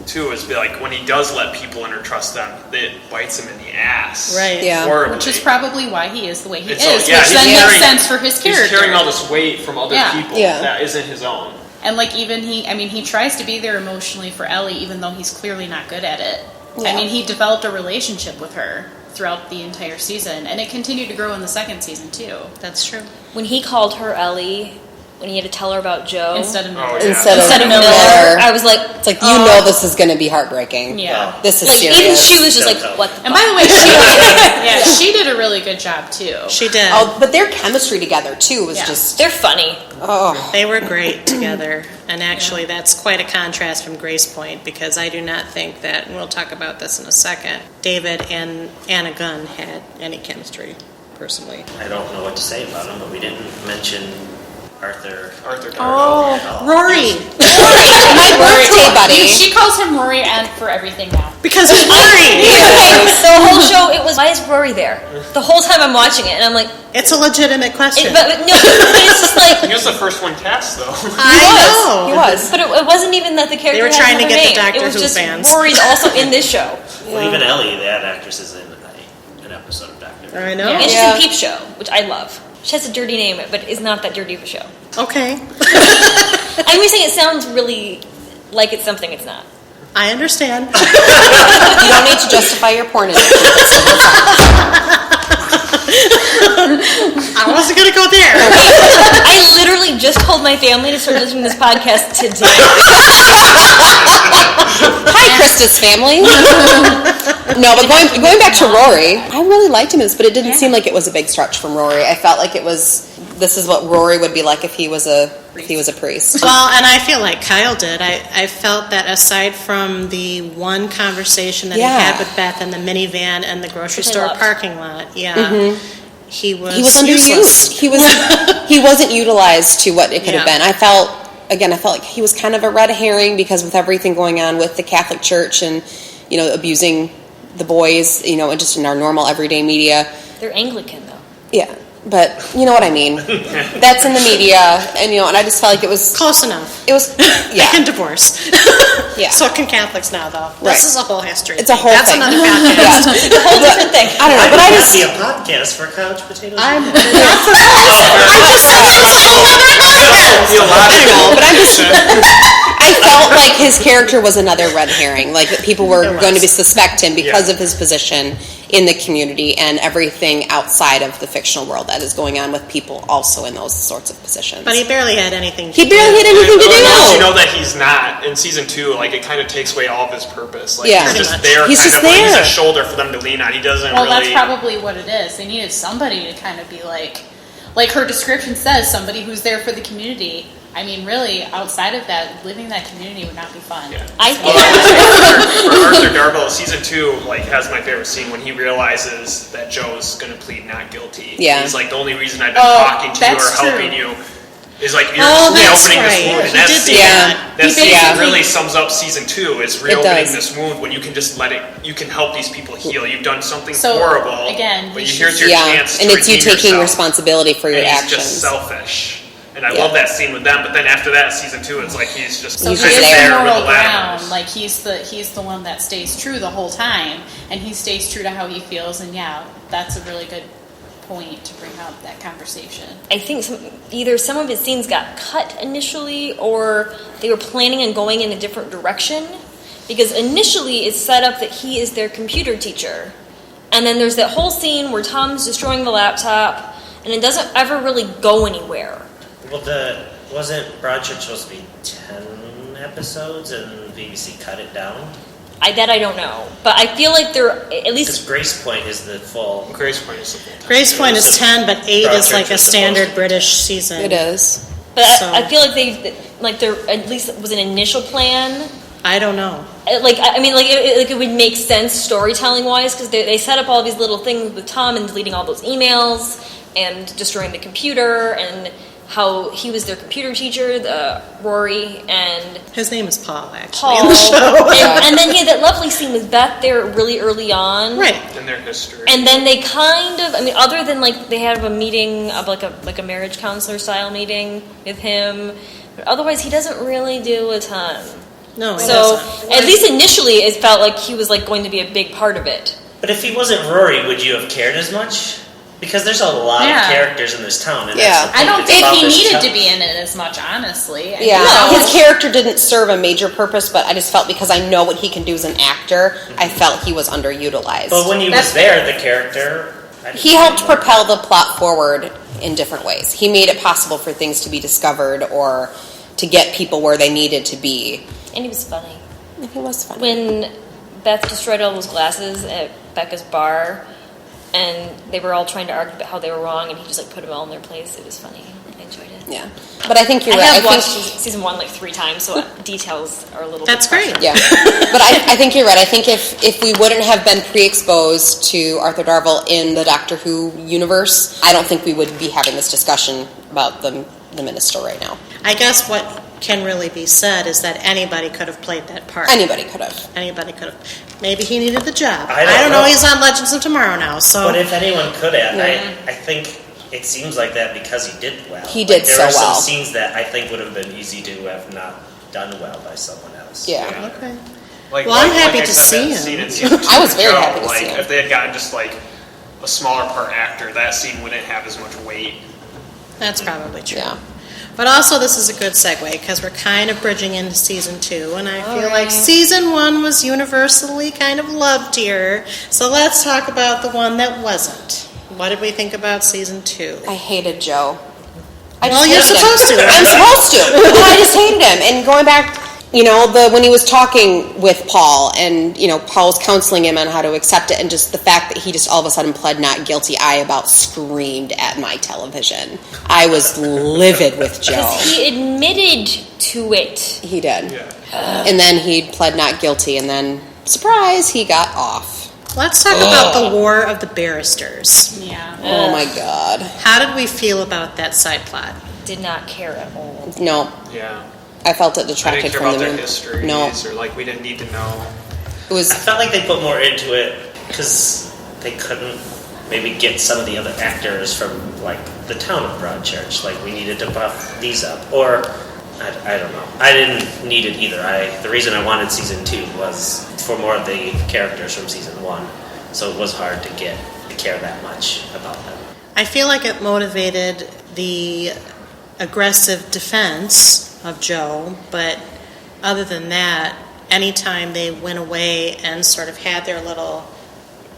too, is like when he does let people in or trust them, it bites him in the ass. Right. Yeah. Horribly. Which is probably why he is the way he is, he's which then makes carrying- sense for his character. He's carrying all this weight from other people Yeah. that isn't his own. And like even he tries to be there emotionally for Ellie, even though he's clearly not good at it. Yeah. I mean, he developed a relationship with her throughout the entire season, and it continued to grow in the second season too. That's true. When he called her Ellie, when he had to tell her about Joe Instead of Miller. Instead of Miller, Miller, I was like, it's like, you know this is going to be heartbreaking. Yeah. This is like serious. even she was just like, what the And by the way, she did a really good job too. She did. Oh, but their chemistry together too was just They're funny. They were great together. And actually, that's quite a contrast from Gracepoint, because I do not think that, and we'll talk about this in a second, David and Anna Gunn had any chemistry, personally. I don't know what to say about him, but we didn't mention Arthur Oh, Rory! my birthday buddy. She calls him Rory and for everything now. Because he's Rory! The whole show, it was, why is Rory there? The whole time I'm watching it, and I'm like, It's a legitimate question. but it's just like, He was the first one cast, though. I know. He was. but it wasn't even that the character They were had trying to another get the name. Doctor It was Who just fans. Rory's also in this show. Well, even Ellie, that actress, is in an episode of Doctor Who. I know. And she's in Peep Show, which I love. She has a dirty name, but is not that dirty of a show. Okay. I'm just saying it sounds really like it's something it's not. I understand. You don't need to justify your porn addiction. I wasn't going to go there. I literally just told my family to start listening to this podcast today. Hi, Krista's family. No, but going back to Rory, I really liked him, but it didn't seem like it was a big stretch from Rory. I felt like this is what Rory would be like if he was a if he was a priest. Well, and I feel like Kyle did. I felt that aside from the one conversation that he had with Beth in the minivan and the grocery store parking lot, he was underused. He wasn't utilized to what it could have been. I felt like he was kind of a red herring because with everything going on with the Catholic Church and, abusing the boys, and just in our normal everyday media. They're Anglican, though. Yeah. But you know what I mean. That's in the media, and and I just felt like it was close enough. It was, They can divorce. So can Catholics now, though. This is a whole history. It's a whole That's thing. another podcast. It's a whole different thing. I don't know, but I just be a podcast for couch potatoes. I'm not I know, but I felt like his character was another red herring. Like that people were going to suspect him because of his position in the community and everything outside of the fictional world that is going on with people also in those sorts of positions. But he barely had anything to do. Once you know that he's not, in season 2, like, it kind of takes away all of his purpose. Like, Yeah. he's just Pretty there, much. He's kind just of like, he's there. a shoulder for them to lean on. He doesn't Well, really... that's probably what it is. They needed somebody to kind of be like her description says, somebody who's there for the community. I mean, really, outside of that, living in that community would not be fun. Yeah. I think For Arthur Darvill, season 2, like, has my favorite scene when he realizes that Joe's going to plead not guilty. Yeah. He's like, the only reason I've been talking to you or that's helping true. you is like, you're that's reopening this right. wound. He And did do that He scene basically- really sums up season 2. It's reopening does. this wound when you can just let it, you can help these people heal. You've done something So, horrible. again, but we here's your chance to and it's you redeem taking yourself. responsibility for your And he's actions. just selfish. And I love that scene with them, but then after that, season 2, it's like he's just So He's he kind is of just the there with moral the ground. Latimers. Like he's the one that stays true the whole time, and he stays true to how he feels. And that's a really good point to bring up that conversation. I think either some of his scenes got cut initially, or they were planning on going in a different direction. Because initially, it's set up that he is their computer teacher, and then there's that whole scene where Tom's destroying the laptop, and it doesn't ever really go anywhere. Well, wasn't Broadchurch supposed to be 10 episodes and BBC cut it down? I don't know, but I feel like they're at least. Because Gracepoint is the full. Gracepoint is the full time. Gracepoint is 10, but 8 is Broadchurch like a is standard supposed to- British season. It is. But So- I feel like there at least was an initial plan. I don't know. It would make sense storytelling wise because they set up all these little things with Tom and deleting all those emails and destroying the computer and how he was their computer teacher, Rory, and His name is Paul, actually, Paul. in the show. And then he had that lovely scene with Beth there really early on. Right. In their history. And then they kind of, other than like they have a meeting of like a marriage counselor style meeting with him, but otherwise he doesn't really do a ton. No, he So doesn't. at least initially it felt like he was like going to be a big part of it. But if he wasn't Rory, would you have cared as much? Because there's a lot of characters in this town. And Yeah. that's the I thing. don't It's think about he this needed town. to be in it as much, honestly. His character didn't serve a major purpose, but I just felt because I know what he can do as an actor, I felt he was underutilized. But when he was there, the character... He helped propel the plot forward in different ways. He made it possible for things to be discovered or to get people where they needed to be. And he was funny. He was funny. When Beth destroyed all those glasses at Becca's bar, and they were all trying to argue about how they were wrong, and he just like put them all in their place. It was funny. I enjoyed it. Yeah. But I think you're I right. have I watched think, season 1 like 3 times, so details are a little That's bit great. yeah. But I think you're right. I think if we wouldn't have been pre-exposed to Arthur Darvill in the Doctor Who universe, I don't think we would be having this discussion about the minister right now. I guess what can really be said is that anybody could have played that part. Anybody could have. Anybody could have. Maybe he needed the job. I don't know. He's on Legends of Tomorrow now, so... But if anyone could have, I think it seems like that because he did well. He did there so are well. some scenes that I think would have been easy to have not done well by someone else. Yeah. Okay. Like, Well, I'm like happy I to said, see that him. scene in season 2 I was with very Joe, happy to like, see him. if they had gotten just like a smaller part actor, that scene wouldn't have as much weight. That's probably true. Yeah. But also, this is a good segue because we're kind of bridging into season 2, and I feel like right. season 1 was universally kind of loved here. So let's talk about the one that wasn't. What did we think about season 2? I hated Joe. Well, you're supposed to. I'm supposed to. But I just hated him. And going back, when he was talking with Paul and, Paul was counseling him on how to accept it, and just the fact that he just all of a sudden pled not guilty, I about screamed at my television. I was livid with Joe. Because he admitted to it. He did. Yeah. And then he pled not guilty, and then, surprise, he got off. Let's talk about the War of the Barristers. Yeah. Oh my God. How did we feel about that side plot? Did not care at all. No. Yeah. I felt it I detracted didn't care from about the their movie. histories, No. or like we didn't need to know. It was I felt like they put more into it because they couldn't maybe get some of the other actors from like the town of Broadchurch. Like we needed to buff these up, or I don't know. I didn't need it either. The reason I wanted season 2 was for more of the characters from season 1, so it was hard to care that much about them. I feel like it motivated the aggressive defense of Joe, but other than that, anytime they went away and sort of had their little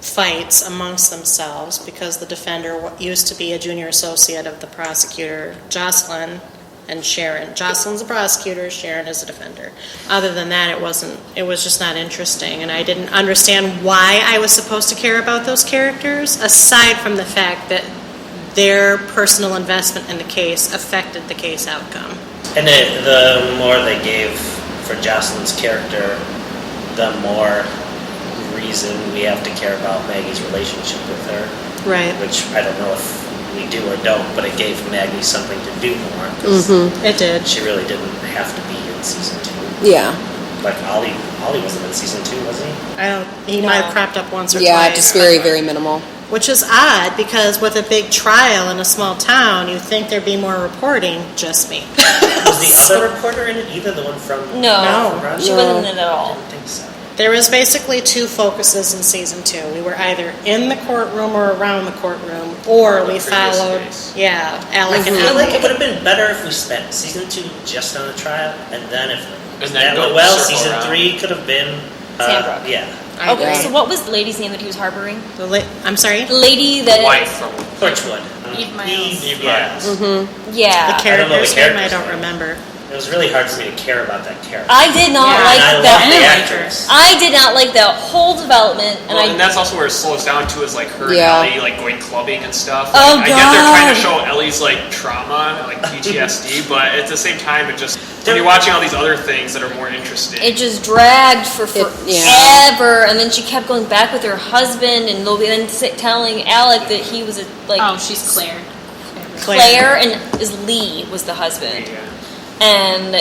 fights amongst themselves, because the defender used to be a junior associate of the prosecutor, Jocelyn, and Sharon. Jocelyn's a prosecutor, Sharon is a defender. Other than that, it was just not interesting, and I didn't understand why I was supposed to care about those characters, aside from the fact that their personal investment in the case affected the case outcome. And the more they gave for Jocelyn's character, the more reason we have to care about Maggie's relationship with her. Right. Which I don't know if we do or don't, but it gave Maggie something to do more. 'Cause It did. she really didn't have to be in season 2. yeah. Like Ollie wasn't in season 2, was he? He might have cropped up once or Yeah, twice. just very, very minimal. Which is odd, because with a big trial in a small town, you'd think there'd be more reporting. Just me. Was the other reporter in it either? The one from No. from She Broadchurch? wasn't in it at I all. didn't think so. There was basically 2 focuses in season 2. We were either in the courtroom or around the courtroom, or Or the we previous followed, case. Alec I and feel Alec. like it would have been better if we spent season 2 just on the trial, and then if then that go went well, circle season around. 3 could have been Sandbrook. Yeah, I Okay, agree. so what was the lady's name that he was harboring? I'm sorry? The lady that... Wife from Torchwood. Eve Miles. Eve Yeah. Miles. Yeah. The character's name I character's don't name. remember. It was really hard for me to care about that character. I did not Yeah, like and I that. love the Anyway. actress. I did not like that whole development, and Well, and that's also where it slows down too, is like her Yeah. and Ellie like going clubbing and stuff. Oh, Like, I get they're trying to God. show Ellie's like trauma, like PTSD, but at the same time, it just when you're watching all these other things that are more interesting. it just dragged for yeah. forever, and then she kept going back with her husband, and then telling Alec that he was Oh, she's Claire. Claire, and Lee was the husband, Yeah. and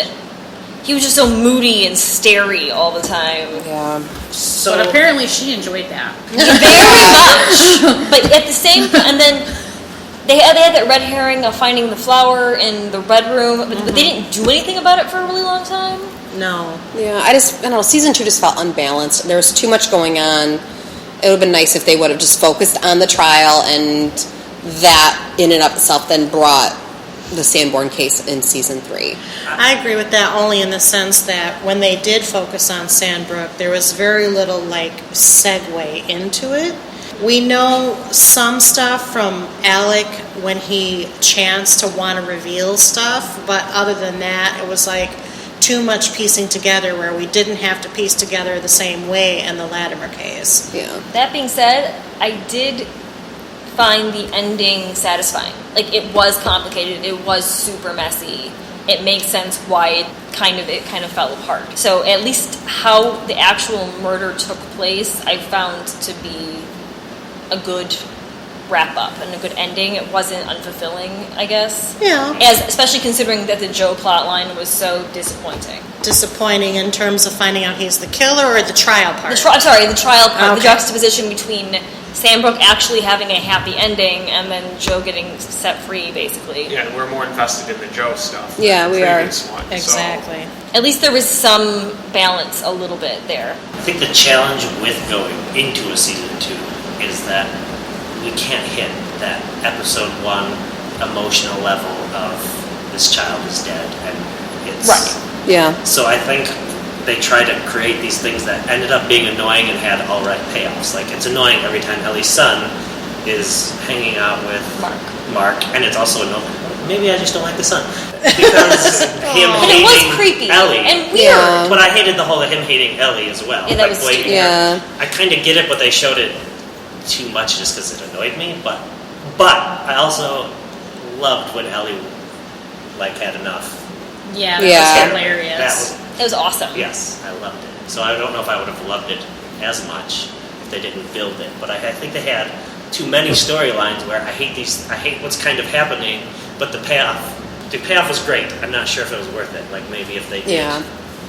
he was just so moody and starey all the time. Yeah. So But apparently she enjoyed that. Very much. But at the same and then they had that red herring of finding the flower in the red room, but they didn't do anything about it for a really long time. No. Yeah, I don't know, season 2 just felt unbalanced. There was too much going on. It would have been nice if they would have just focused on the trial, and that in and of itself then brought the Sanborn case in season 3. I agree with that, only in the sense that when they did focus on Sandbrook, there was very little segue into it. We know some stuff from Alec when he chanced to want to reveal stuff, but other than that, it was too much piecing together where we didn't have to piece together the same way in the Latimer case. Yeah. That being said, I did find the ending satisfying. It was complicated, it was super messy. It makes sense why it kind of fell apart. So at least how the actual murder took place, I found to be a good wrap up and a good ending. It wasn't unfulfilling, I guess. Yeah. Especially considering that the Joe plot line was so disappointing. Disappointing in terms of finding out he's the killer, or the trial part? The trial part, the Okay. juxtaposition between Sandbrook actually having a happy ending and then Joe getting set free, basically. Yeah, and we're more invested in the Joe stuff. Yeah, than the we are. previous one, so- Exactly. At least there was some balance a little bit there. I think the challenge with going into a season 2 is that we can't hit that episode 1 emotional level of this child is dead, and it's Right. Yeah. So I think they tried to create these things that ended up being annoying and had all right payoffs. It's annoying every time Ellie's son is hanging out with Mark, and it's also annoying. Maybe I just don't like the son. because him And hating it was creepy Ellie. and weird. Yeah. But I hated the whole of him hating Ellie as well. Yeah, that was blaming stupid. her. Yeah. I kind of get it, but they showed it too much just because it annoyed me. But I also loved when Ellie had enough. Yeah, Yeah. that was hilarious. That was It was awesome. yes, I loved it. So I don't know if I would have loved it as much if they didn't build it. But I think they had too many storylines where I hate what's kind of happening, but the payoff was great. I'm not sure if it was worth it. Like maybe if they did. Yeah.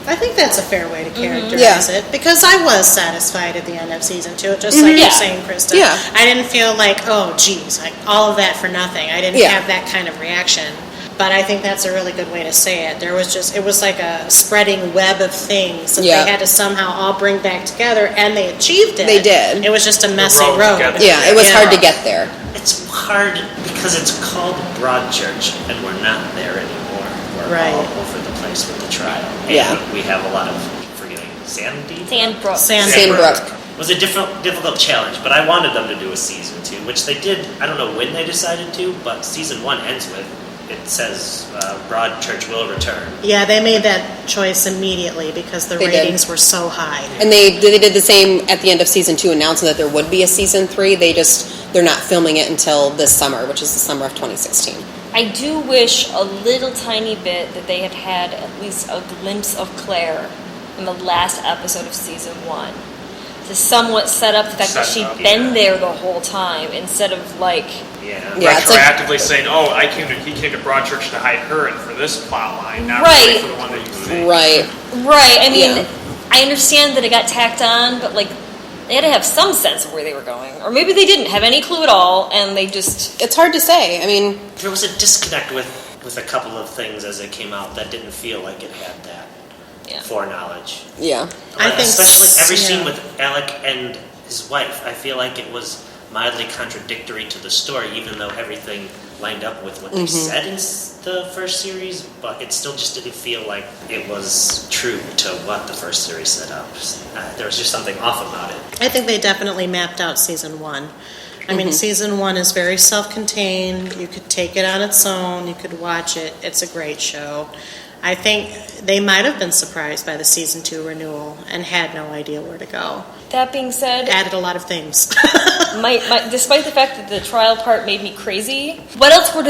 I think that's a fair way to characterize Yeah. it, because I was satisfied at the end of season 2, just like Yeah. you're saying, Krista. Yeah. I didn't feel like, oh, geez, like all of that for nothing. I didn't Yeah. have that kind of reaction. But I think that's a really good way to say it. It was like a spreading web of things that Yeah. they had to somehow all bring back together, and they achieved it. They did. It was just a messy road road. together. Yeah, it was Yeah. hard to get there. It's hard because it's called Broadchurch, and we're not there anymore. We're Right. all over the place with the trial. And Yeah. we have a lot of forgetting Sandy. Sandbrook. Sandbrook. It was a difficult challenge, but I wanted them to do a season 2, which they did. I don't know when they decided to, but season 1 ends with it says Broadchurch will return. Yeah, they made that choice immediately because the They did. ratings were so high. And they did the same at the end of season 2, announcing that there would be a season 3. They're not filming it until this summer, which is the summer of 2016. I do wish a little tiny bit that they had had at least a glimpse of Claire in the last episode of season 1 to somewhat set up the fact that Set she'd up, been yeah. there the whole time instead of Yeah. Yeah, it's like- Retroactively saying, "Oh, he came to Broadchurch to hide her and for this plot line, not Right. really for the one that you think." Right. right. I mean, Yeah. I understand that it got tacked on, but they had to have some sense of where they were going, or maybe they didn't have any clue at all, and they just It's hard to say. I mean, There was a disconnect with a couple of things as it came out that didn't feel like it had that yeah. foreknowledge. yeah. I think especially every yeah. scene with Alec and his wife, I feel like it was mildly contradictory to the story, even though everything lined up with what they said in the first series, but it still just didn't feel like it was true to what the first series set up. There was just something off about it. I think they definitely mapped out season 1. I mean, season 1 is very self-contained. You could take it on its own. You could watch it. It's a great show. I think they might have been surprised by the season 2 renewal and had no idea where to go. That being said, Added a lot of things. despite the fact that the trial part made me crazy, what else would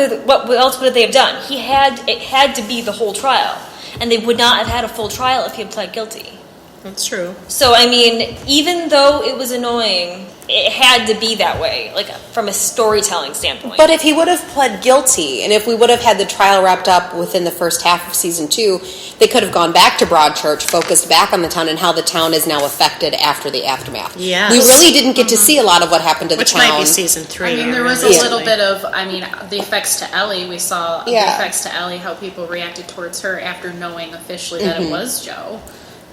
they have done? It had to be the whole trial, and they would not have had a full trial if he had pled guilty. That's true. So I mean, even though it was annoying, it had to be that way, from a storytelling standpoint. But if he would have pled guilty, and if we would have had the trial wrapped up within the first half of season 2, they could have gone back to Broadchurch, focused back on the town and how the town is now affected after the aftermath. Yes. We really didn't get to see a lot of what happened to Which the town. might be season 3. I mean, there was a realistically. little bit of, the effects to Ellie. We saw the Yeah. effects to Ellie, how people reacted towards her after knowing officially that it was Joe.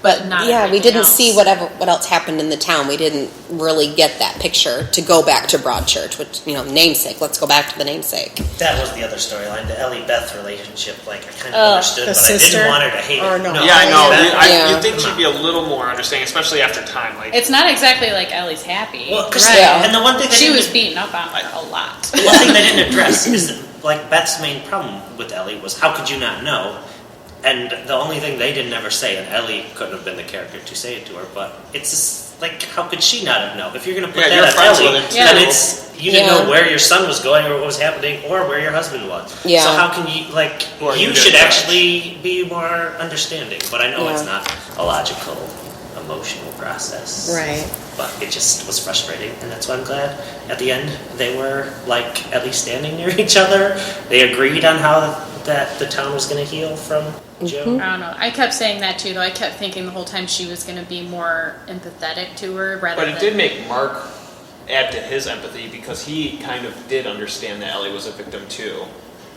But not yeah, we everything didn't else. see what else happened in the town. We didn't really get that picture to go back to Broadchurch, which, namesake. Let's go back to the namesake. That was the other storyline, the Ellie-Beth relationship. I kind of understood, the but I sister? didn't want her to hate Or it. no? Yeah, I know. Yeah. You'd think she'd be a little more understanding, especially after time. It's not exactly like Ellie's happy. Well, 'cause Right. and the one thing She was beaten up on her a lot. The one thing they didn't address is that, Beth's main problem with Ellie was how could you not know? And the only thing they didn't ever say, and Ellie couldn't have been the character to say it to her, but it's just how could she not have known? If you're going to put Yeah, you're that on friends Ellie, with her, too. then it's you didn't Yeah. know where your son was going or what was happening or where your husband was. Yeah. So how can you Or you you should didn't actually be more understanding. But I know it's Yeah. not a logical, emotional process. Right. But it just was frustrating, and that's why I'm glad at the end they were at least standing near each other. They agreed on how that the town was going to heal from Joe. I don't know. I kept saying that too, though. I kept thinking the whole time she was going to be more empathetic to her rather But than. it did make Mark add to his empathy because he kind of did understand that Ellie was a victim too.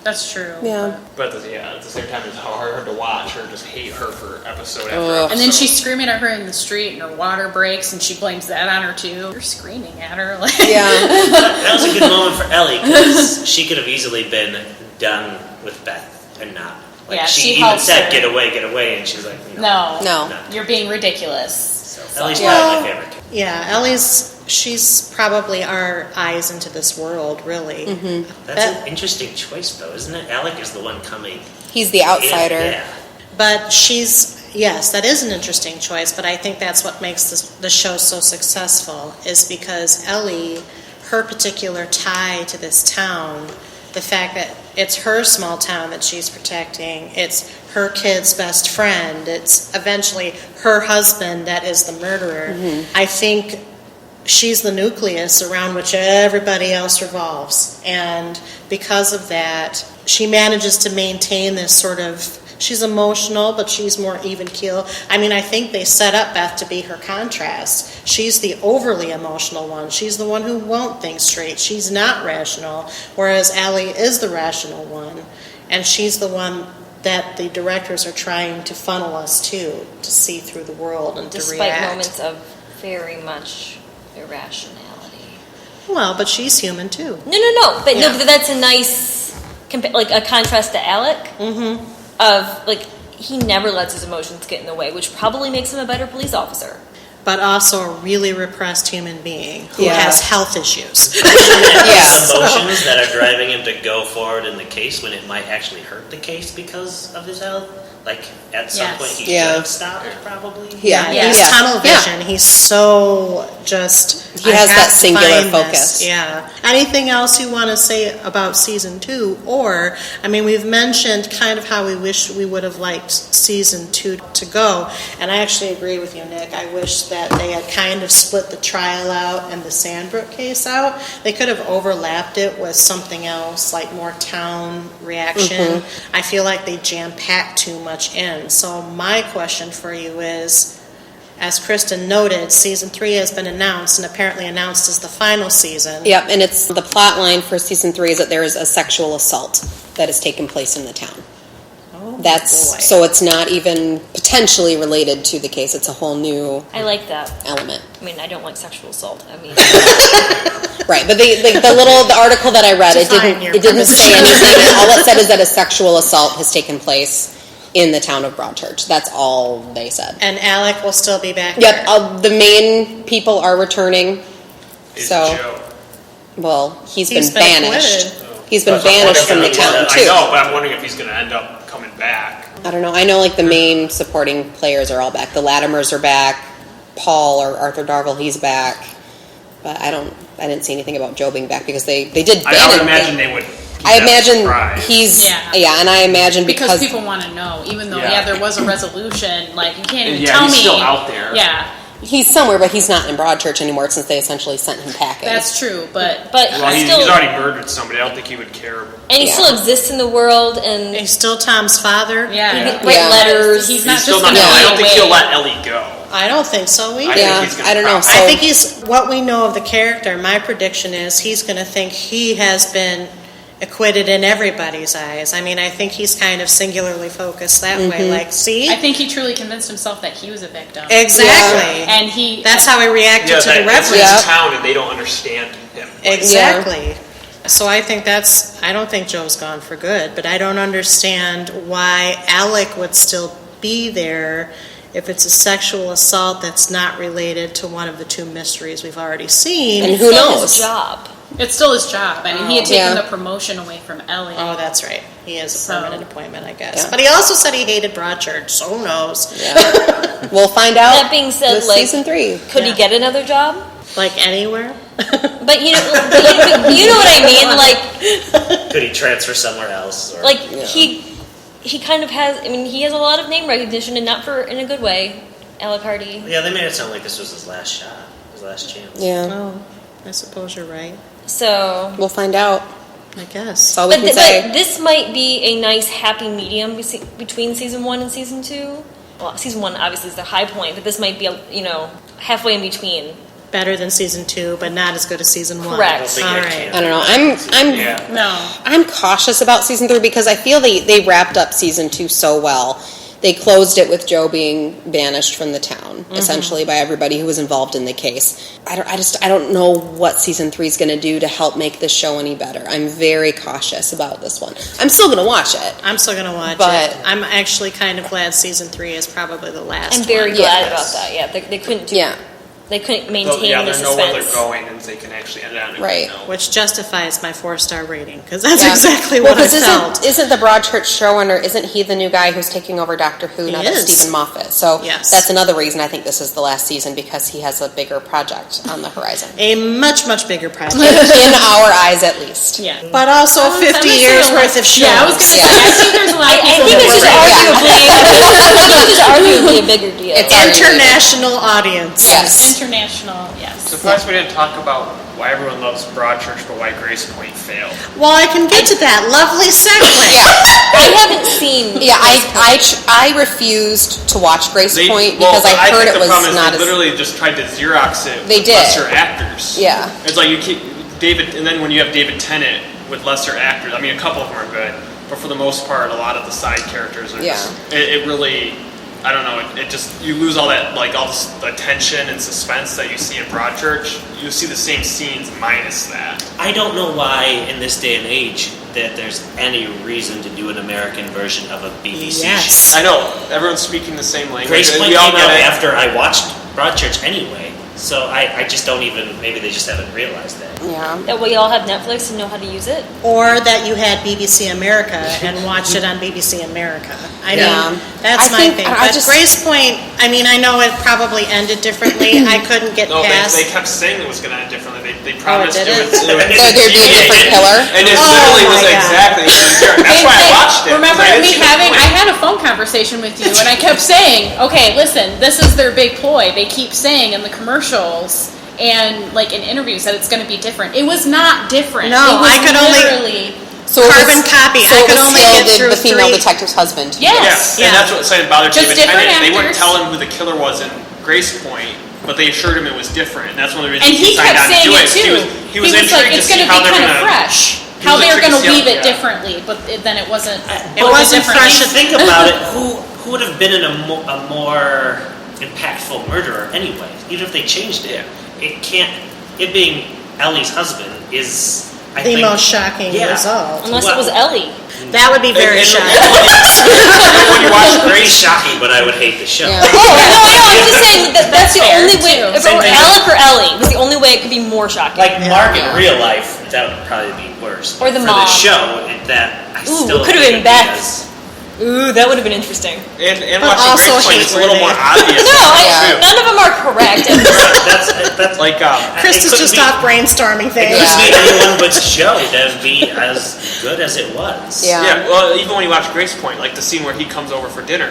That's true. Yeah. But at the same time, it's hard to watch her just hate her for episode after Ugh. episode. And then she's screaming at her in the street, and her water breaks, and she blames that on her too. You're screaming at her, Yeah. That was a good moment for Ellie because she could have easily been done with Beth and not. Yeah, she she even helps said, her. "Get away," and she's like, No. No. You're being ridiculous. So Ellie's probably my favorite. Yeah, she's probably our eyes into this world, really. That's an interesting choice, though, isn't it? Alec is the one coming He's the outsider. Yeah. But yes, that is an interesting choice, but I think that's what makes the show so successful, is because Ellie, her particular tie to this town, the fact that it's her small town that she's protecting, it's her kid's best friend, it's eventually her husband that is the murderer. I think she's the nucleus around which everybody else revolves. And because of that, she manages to maintain this sort of, she's emotional, but she's more even keel. I mean, I think they set up Beth to be her contrast. She's the overly emotional one. She's the one who won't think straight. She's not rational, whereas Allie is the rational one. And she's the one that the directors are trying to funnel us to see through the world and to react. Despite moments of very much irrationality. Well, but she's human too. No. But that's a nice, like a contrast to Alec. Mm-hmm. Of like, he never lets his emotions get in the way, which probably makes him a better police officer. But also a really repressed human being who has health issues. Emotions that are driving him to go forward in the case when it might actually hurt the case because of his health. Like, at some point he should have stopped, probably. He's tunnel vision. He's so just... He has that singular focus. Yeah. Anything else you want to say about season 2? Or, I mean, we've mentioned kind of how we wish we would have liked season 2 to go. And I actually agree with you, Nick. I wish that they had kind of split the trial out and the Sandbrook case out. They could have overlapped it with something else, like more town reaction. I feel like they jam-packed too much in. So my question for you is, as Kristen noted, season 3 has been announced and apparently announced as the final season. Yep, and it's the plot line for season 3 is that there is a sexual assault that has taken place in the town. That's so it's not even potentially related to the case. It's a whole new I like that element. I mean, I don't like sexual assault. I mean, right, but the article that I read, it didn't say anything. All it said is that a sexual assault has taken place in the town of Broadchurch. That's all they said. And Alec will still be back. Yep, the main people are returning. Joe. Well, he's been banished. Acquitted. He's been banished from the town too. I know, but I'm wondering if he's going to end up coming back. I don't know. I know like the main supporting players are all back. The Latimers are back. Paul or Arthur Darvill, he's back. But I didn't see anything about Joe being back because they did ban him. I would imagine they would. I imagine he's and I imagine because people want to know, even though there was a resolution, like you can't even tell he's me. Still out there. Yeah. He's somewhere, but he's not in Broadchurch anymore since they essentially sent him packing. That's true, but he's already murdered somebody. I don't think he would care. And he still exists in the world, and he's still Tom's father. He can write letters. He's not still just not. I don't think he'll let Ellie go. I don't think so either. I don't know. I think he's what we know of the character. My prediction is he's going to think he has been acquitted in everybody's eyes. I mean, I think he's kind of singularly focused that way. Like, see? I think he truly convinced himself that he was a victim. Exactly. And that's how he reacted to the reference. It's his town and they don't understand him. Exactly. So I think I don't think Joe's gone for good, but I don't understand why Alec would still be there if it's a sexual assault that's not related to one of the 2 mysteries we've already seen. And who knows? His job. It's still his job. I mean, he had taken the promotion away from Ellie. Oh, that's right. He has a permanent appointment, I guess. But he also said he hated Broadchurch, so who knows? Yeah. We'll find out. That being said, with season 3. Could he get another job? Like anywhere? But you know what I mean? Like, could he transfer somewhere else? Or, he kind of has. I mean, he has a lot of name recognition, and not in a good way. Alec Hardy. Yeah, they made it sound like this was his last shot, his last chance. Yeah. Oh, I suppose you're right. So we'll find out. I guess. That's all we can say. But this might be a nice happy medium between season 1 and season 2. Well, season 1 obviously is the high point, but this might be halfway in between. Better than season 2, but not as good as season 1. Correct. All right. I don't know. I'm cautious about season 3 because I feel they wrapped up season 2 so well. They closed it with Joe being banished from the town, essentially by everybody who was involved in the case. I don't know what season 3 is going to do to help make this show any better. I'm very cautious about this one. I'm still going to watch it. I'm still going to watch it. I'm actually kind of glad season 3 is probably the last. I'm very glad about that. Yeah, they couldn't do. Yeah. They couldn't maintain Yeah, the they know where suspense. they're going, and they can actually end on it. Right. You know. Which justifies my 4-star rating, because that's Yeah. exactly Well, what I 'cause felt. Isn't the Broadchurch showrunner, isn't he the new guy who's taking over Doctor Who, He now that is. Stephen Moffat? So Yes. that's another reason I think this is the last season, because he has a bigger project on the horizon. A much, much bigger project. In our eyes, at least. Yeah. But also I'm 50 assuming years like- worth of shows. Yeah, I was going to say, I think there's a lot of I people think that it's were just right. arguably a bigger deal. It's arguably International audience. Yes. International, yes. Surprised we didn't talk about why everyone loves Broadchurch, but why Gracepoint failed. Well, I can get to that. Lovely segue. I haven't seen. Yeah, I refused to watch Gracepoint because I heard it think was the problem is not they as... literally just tried to Xerox it They with did. lesser actors. Yeah. It's like you keep David, and then when you have David Tennant with lesser actors, I mean, a couple of them are good, but for the most part, a lot of the side characters are just, it really, I don't know, it just, you lose all that, like, all the tension and suspense that you see in Broadchurch. You see the same scenes minus that. I don't know why in this day and age that there's any reason to do an American version of a BBC Yes. show. I know, everyone's speaking the same language. Gracepoint We all came get out it. after I watched Broadchurch anyway, so I just don't even, maybe they just haven't realized that. Yeah. That we all have Netflix and know how to use it. Or that you had BBC America and watched it on BBC America. I Yeah. mean, that's I my think- thing. I But just- Gracepoint, I mean, I know it probably ended differently. I couldn't get No, past... they kept saying it was going to end differently. They promised did it it? would. So there'd be a different pillar? And it Oh literally my was God. exactly. That's why I watched it. Remember 'cause I didn't me see the having, point. I had a phone conversation with you and I kept saying, okay, listen, this is their big ploy. They keep saying in the commercials and like in interviews that it's going to be different. It was not different. No, it was I could only- literally, So it Carbon was- copy. So I it could was only still get through the female 3. detective's husband. yes. Yeah, and that's what saying bothered Just David different Tennant. They wouldn't actors. tell him who the killer was in Gracepoint, but they assured him it was different. And that's one of the reasons And he signed kept on to saying do it it. too. He was like, intrigued to it's see going to be how they're kind of gonna. fresh. he How was they were going to intrigued to see weave how- it yeah. differently, but then it wasn't. It wasn't different. fresh. To think about it, who would have been in a more impactful murderer anyway? Even if they changed it, it can't. It being Ellie's husband is I The think, most shocking yeah. result. Unless Well- it was Ellie. That would be very And- shocking. When you watch Pretty Grace, shocking, but I would hate the show. Yeah. Oh, no, I'm just saying that's the fair, only way. too. If it Same were thing. Alec or Ellie, was the only way it could be more shocking. Like Mark Yeah. in real life, that would probably be worse. Or the For mom. the show, that I Ooh, still it could have think been it'd be Beth. as- Ooh, that would have been interesting. and But watching also Gracepoint, it's a little more hate-worthy. obvious. No, Yeah. none of them are correct. And That's Like, Chris it is couldn't just be- off brainstorming It things. couldn't be anyone but Joe to be as good as it was. Yeah. yeah, well, even when you watch Gracepoint, like the scene where he comes over for dinner,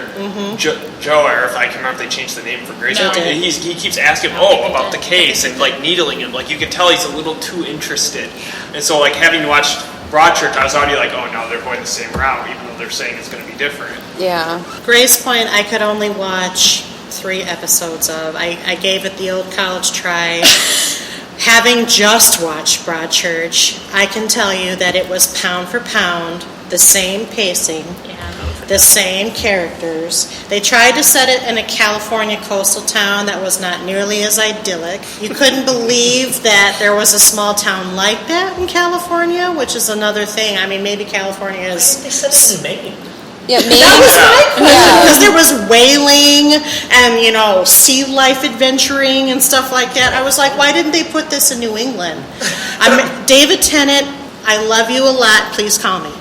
Joe, or if I can remember if they changed the name for Gracepoint, No. he keeps asking, about the case, and like needling him. Like you can tell he's a little too interested. And so, like having watched Broadchurch, I was already like, oh no, they're going the same route, even though they're saying it's going to be different. Yeah. Gracepoint, I could only watch 3 episodes of. I gave it the old college try. Having just watched Broadchurch, I can tell you that it was pound for pound the same pacing, the same characters. They tried to set it in a California coastal town that was not nearly as idyllic. You couldn't believe that there was a small town like that in California, which is another thing. I mean, maybe California is... They said it in Maine. Yeah, maybe. That was my question, Yeah. because there was whaling and, sea life adventuring and stuff like that. I was like, why didn't they put this in New England? David Tennant, I love you a lot. Please call me.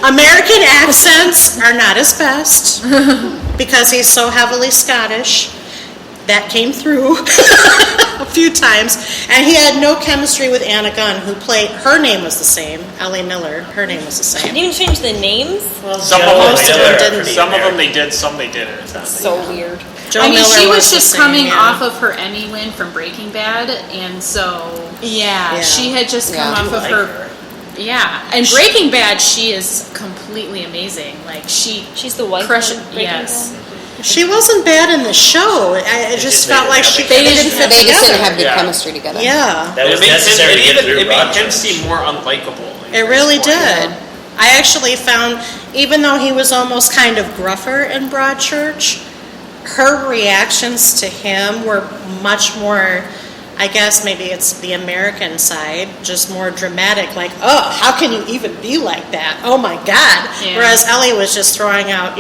American accents are not his best because he's so heavily Scottish. That came through a few times. And he had no chemistry with Anna Gunn, who played, her name was the same, Ellie Miller, her name was the didn't same. even change the names. Well, Some Joe of them and most of Taylor them are didn't. pretty Some of them American. they did, some they didn't. So weird. Joe I mean, Miller she was the just same, coming yeah. off of her Emmy win from Breaking Bad, and so Yeah. she had just come Yeah. off of like her. her. Yeah, and Breaking Bad, she is completely amazing. Like She's the wife. Crush- of Breaking yes. Bad. She wasn't bad in the show. I just just felt they like didn't they have didn't fit They just didn't together. have good Yeah. chemistry together. Yeah, That was It made necessary to him, get through it made him Broadchurch. seem more unlikable. it really Gracepoint. did. I actually found, even though he was almost kind of gruffer in Broadchurch, her reactions to him were much more, I guess maybe it's the American side, just more dramatic, like, oh, how can you even be like that? Oh my God. Yeah. Whereas Ellie was just throwing out,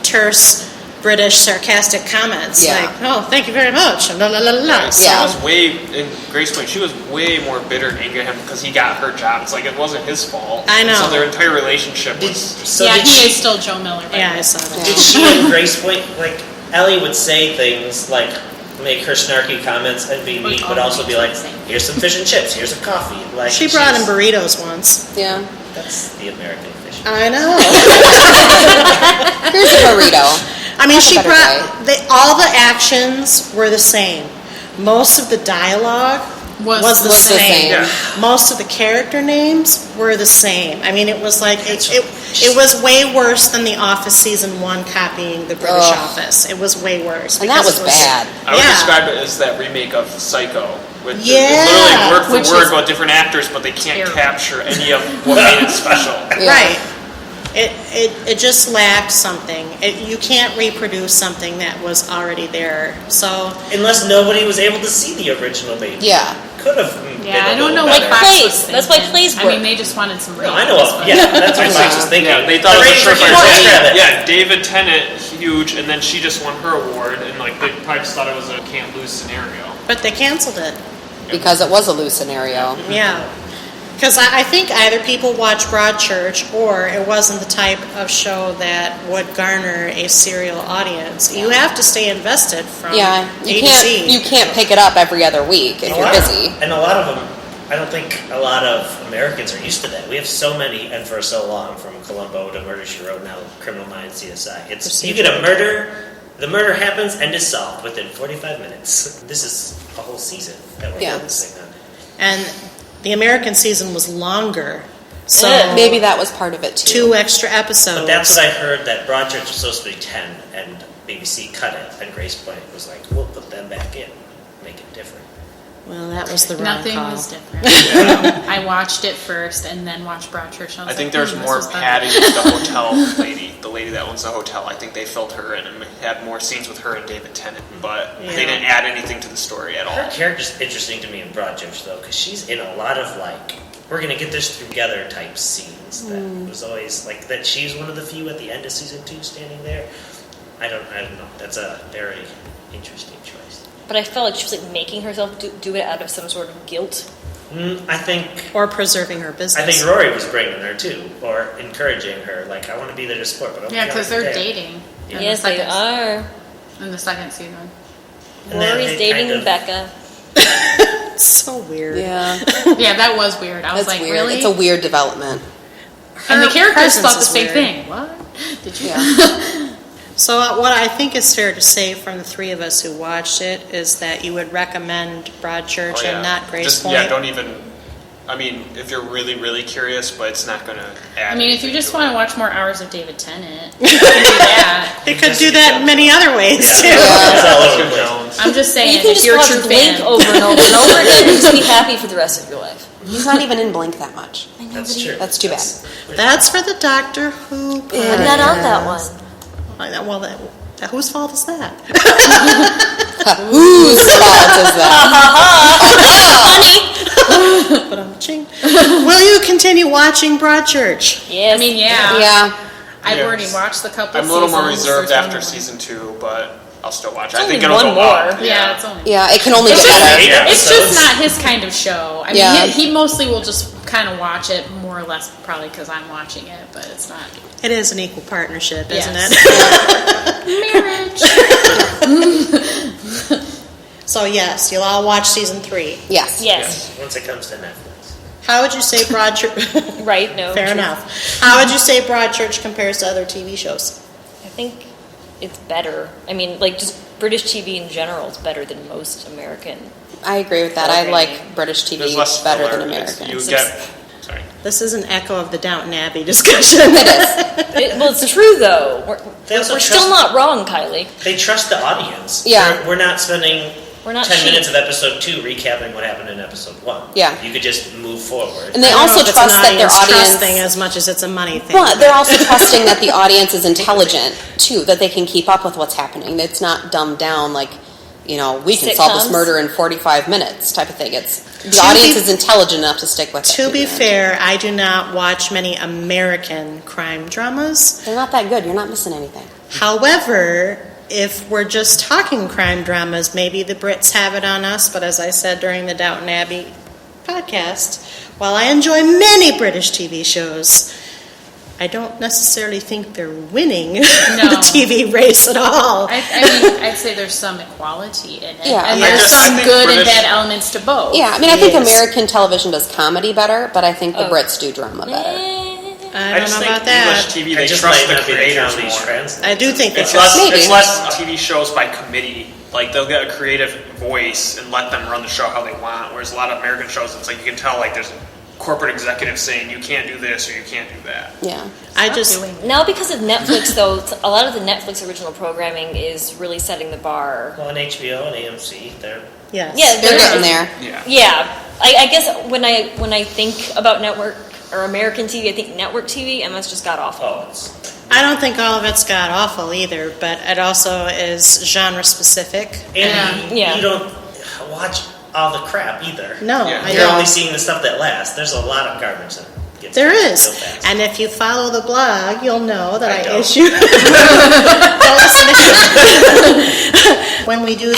terse British sarcastic comments. Yeah. Like, oh, thank you very much. And la la la la. She Yeah. was way in Gracepoint. She was way more bitter and angry at him because he got her job. It's like it wasn't his fault. I know. So their entire relationship was. So yeah, did he she, is still Joe Miller. Right? Yeah, I saw that. Did she and Gracepoint, like, Ellie would say things like, make her snarky comments and be mean, but also be like, here's some fish and chips, here's a coffee. Like She brought in burritos once. Yeah. That's the American fish. I know. Here's a burrito. I mean, Have a she better brought all the actions were the same. Most of the dialogue was the Was the same. same. Yeah. Most of the character names were the same. I mean, it was like it was way worse than The Office season 1 copying the British Ugh. Office. It was way worse. And that because was it bad. I would Yeah. describe it as that remake of Psycho. With Yeah. literally word Which for word is about different actors, but they can't terrible. capture any of what made it special. Yeah. Right. It just lacked something. You can't reproduce something that was already there. So Unless nobody was able to see the original baby. Yeah. Could have been Yeah, I a don't know little what better. Fox Plays. was That's why thinking. plays I work. mean, they just wanted some No, ratings. I know. but- Yeah, that's what Fox was thinking. Yeah, they thought the it was ratings are perfect. huge. Let's grab it. Yeah, David Tennant, huge, and then she just won her award, and like they probably just thought it was a can't lose scenario. but they canceled it. Because it was a loose scenario. Yeah. Because I think either people watch Broadchurch or it wasn't the type of show that would garner a serial audience. You have to stay invested from Yeah. A to Z. You can't pick it up every other week if A you're lot of- busy. and a lot of them, I don't think a lot of Americans are used to that. We have so many, and for so long, from Columbo to Murder, She Wrote, now Criminal Minds, CSI. It's you get a murder, the murder happens and is solved within 45 minutes. This is a whole season that we're Yeah. focusing on. And the American season was longer. So Yeah. Maybe that was part of it too. 2 extra episodes. But that's what I heard, that Broadchurch was supposed to be 10, and BBC cut it, and Gracepoint was like, we'll put them back in, make it different. Well, that was the wrong Nothing call. was different. I watched it first and then watched Broadchurch. And I I was think like, there's this more was better. padding with the hotel lady, the lady that owns the hotel. I think they filled her in and had more scenes with her and David Tennant, but Yeah. they didn't add anything to the story at Her all. character's interesting to me in Broadchurch, though, because she's in a lot of, like, we're going to get this together type scenes. That was always, like, that she's one of the few at the end of season 2 standing there. I don't know. That's a very interesting choice. But I felt like she was like making herself do it out of some sort of guilt. I think Or preserving her business. I think Rory was bringing her too, or encouraging her. Like, I want to be there to support, but I don't Yeah, feel because like they're there. dating. in the Yes, they second- are. In the second season. And then Rory's they dating kind of- Becca. It's so weird. Yeah. Yeah, that was weird. I was That's like, weird. really? It's a weird development. and the Her characters presence thought the is same weird. thing. What? Did you? Yeah. So what I think is fair to say from the 3 of us who watched it is that you would recommend Broadchurch Oh, yeah. and not Just, Gracepoint. yeah, don't even. I mean, if you're really, really curious, but it's not going to add. I mean, if you anything just to want it. to watch more hours of David Tennant, you can do that. They could do that in many other ways too. It's all over the Jim place. Jones. I'm just saying, You can if just you're a watch true Blink fan. over and over and over again and just be happy for the rest of your life. He's not even in Blink that much. That's true. That's too bad. That's for the Doctor Who. I'm not on that one. Well, whose fault is that? Whose fault is that? But I'm ching. Will you continue watching Broadchurch? Yes. I mean, yeah. Yeah. I've Yeah. already watched the couple I'm a little more seasons. reserved There's after only one. season 2, but I'll still watch it. It's I think only it'll one go up. more. Yeah, it's only. Yeah, it can only It's get just, better. Yeah. it's just not his kind of show. I mean, Yeah. he mostly will just kind of watch it more or less, probably because I'm watching it, but it's not It is an equal partnership, isn't Yes. it? marriage. So yes, you'll all watch season 3. Yes. Yes. Once it comes to Netflix. How would you say Broadchurch? Right, no. Fair true. enough. How would you say Broadchurch compares to other TV shows? I think it's better. I mean, like, just British TV in general is better than most American. I agree with that. I like British TV There's less better filler. than It's- American. You get. Sorry. This is an echo of the Downton Abbey discussion. Well, it's true, though. They also We're still not wrong, Kylie. They trust the audience. Yeah. We're not spending We're not 10 cheap. minutes of episode 2 recapping what happened in episode 1. Yeah. You could just move forward. And they I don't know also if it's trust an that their trusting audience. as much as it's a money thing. Well, they're also trusting that the audience is intelligent too, that they can keep up with what's happening. It's not dumbed down like, we can solve this Sitcoms? murder in 45 minutes type of thing. It's the To audience be- is intelligent enough to stick with it. To be fair, I do not watch many American crime dramas. They're not that good. You're not missing anything. However, if we're just talking crime dramas, maybe the Brits have it on us. But as I said during the Downton Abbey podcast, while I enjoy many British TV shows, I don't necessarily think they're winning the TV race at all. I mean, I'd say there's some equality in it. Yeah. And I there's just some think good and British- bad elements to both. Yeah, I mean, I think Yes. American television does comedy better, but I think the Brits do drama better. I don't just know think about that. English TV, I they just trust might the not be the creators comedy more. translate. I do think It's that's less, Maybe. it's less TV shows by committee. Like, they'll get a creative voice and let them run the show how they want, whereas a lot of American shows, it's like you can tell, like, there's corporate executives saying you can't do this or you can't do that. Yeah. I just Now, because of Netflix, though, a lot of the Netflix original programming is really setting the bar. Well, on HBO and AMC, they're yes. Yeah, They're getting there. Yeah. Yeah, I guess when I think about network or American TV, I think network TV, and that's just got awful. oh, it's I don't think all of it's god awful either, but it also is genre specific. and Yeah. you don't watch all the crap either. No, Yeah. I You're don't. only seeing the stuff that lasts. There's a lot of garbage that gets There real is. fast. And if you follow the blog, you'll know that I I don't. issue. Don't listen to when we do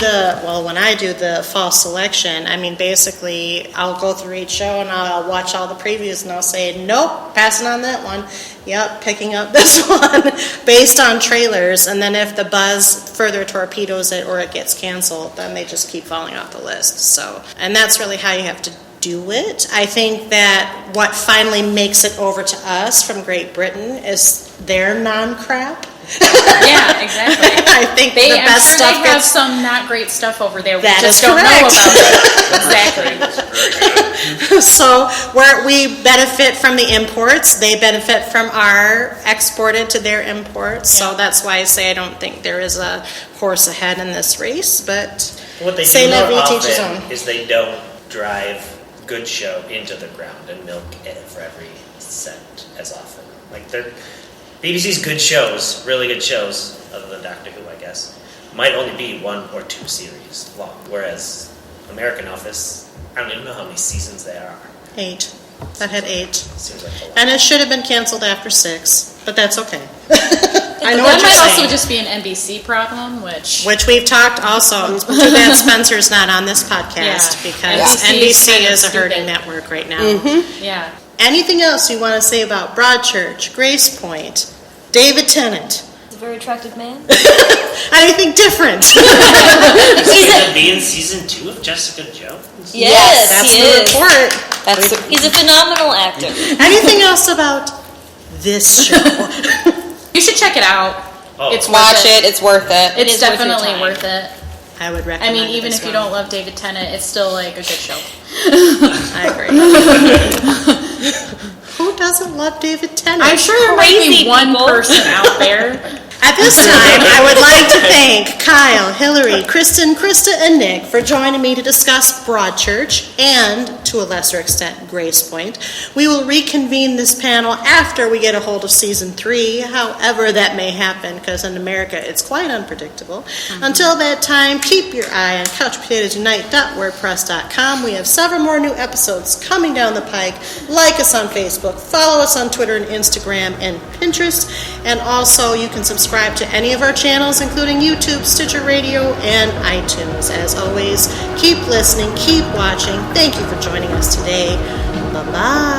when I do the fall selection, I mean, basically, I'll go through each show and I'll watch all the previews and I'll say, nope, passing on that one. Yep, picking up this one based on trailers. And then if the buzz further torpedoes it or it gets canceled, then they just keep falling off the list. So, and that's really how you have to do it. I think that what finally makes it over to us from Great Britain is their non-crap. Yeah, exactly. I think I'm the best sure stuff they have gets... some not great stuff over there. We That just is don't correct. know about it. Exactly. So where we benefit from the imports, they benefit from our exported to their imports. So Yeah. that's why I say I don't think there is a horse ahead in this race. But What they say do la more vie, teach his often own. is they don't drive good show into the ground and milk it for every cent as often. Like BBC's good shows, really good shows, other than Doctor Who, I guess, might only be 1 or 2 series long. Whereas American Office, I don't even know how many seasons there are. 8. That had 8. Seems like a lot. And it should have been canceled after 6, but that's okay. I know That what you're might saying. also just be an NBC problem, which Which we've talked also. Too bad Spencer's not on this podcast Yeah. because NBC is NBC kind of is a hurting stupid. network right now. yeah. Anything else you want to say about Broadchurch, Gracepoint, David Tennant? He's a very attractive man. Anything different? Is he going to be in season 2 of Jessica Jones? Yes, That's he the is. report. That's the, He's a phenomenal actor. Anything else about this show? You should check it out. Oh. It's watch worth it. It's worth it. It's is worth your definitely time. worth it. I would I recommend mean, it even as if you well. don't love David Tennant, it's still like a good show. I agree. Who doesn't love David Tennant? I'm sure there might Crazy be one people. person out there. At this time, I would like to thank Kyle, Hilary, Kristen, Krista, and Nick for joining me to discuss Broadchurch and, to a lesser extent, Gracepoint. We will reconvene this panel after we get a hold of Season 3, however that may happen, because in America it's quite unpredictable. Until that time, keep your eye on couchpotatoesunite.wordpress.com. We have several more new episodes coming down the pike. Like us on Facebook, follow us on Twitter and Instagram and Pinterest, and also you can subscribe to any of our channels, including YouTube, Stitcher Radio, and iTunes. As always, keep listening, keep watching. Thank you for joining us today. Bye-bye.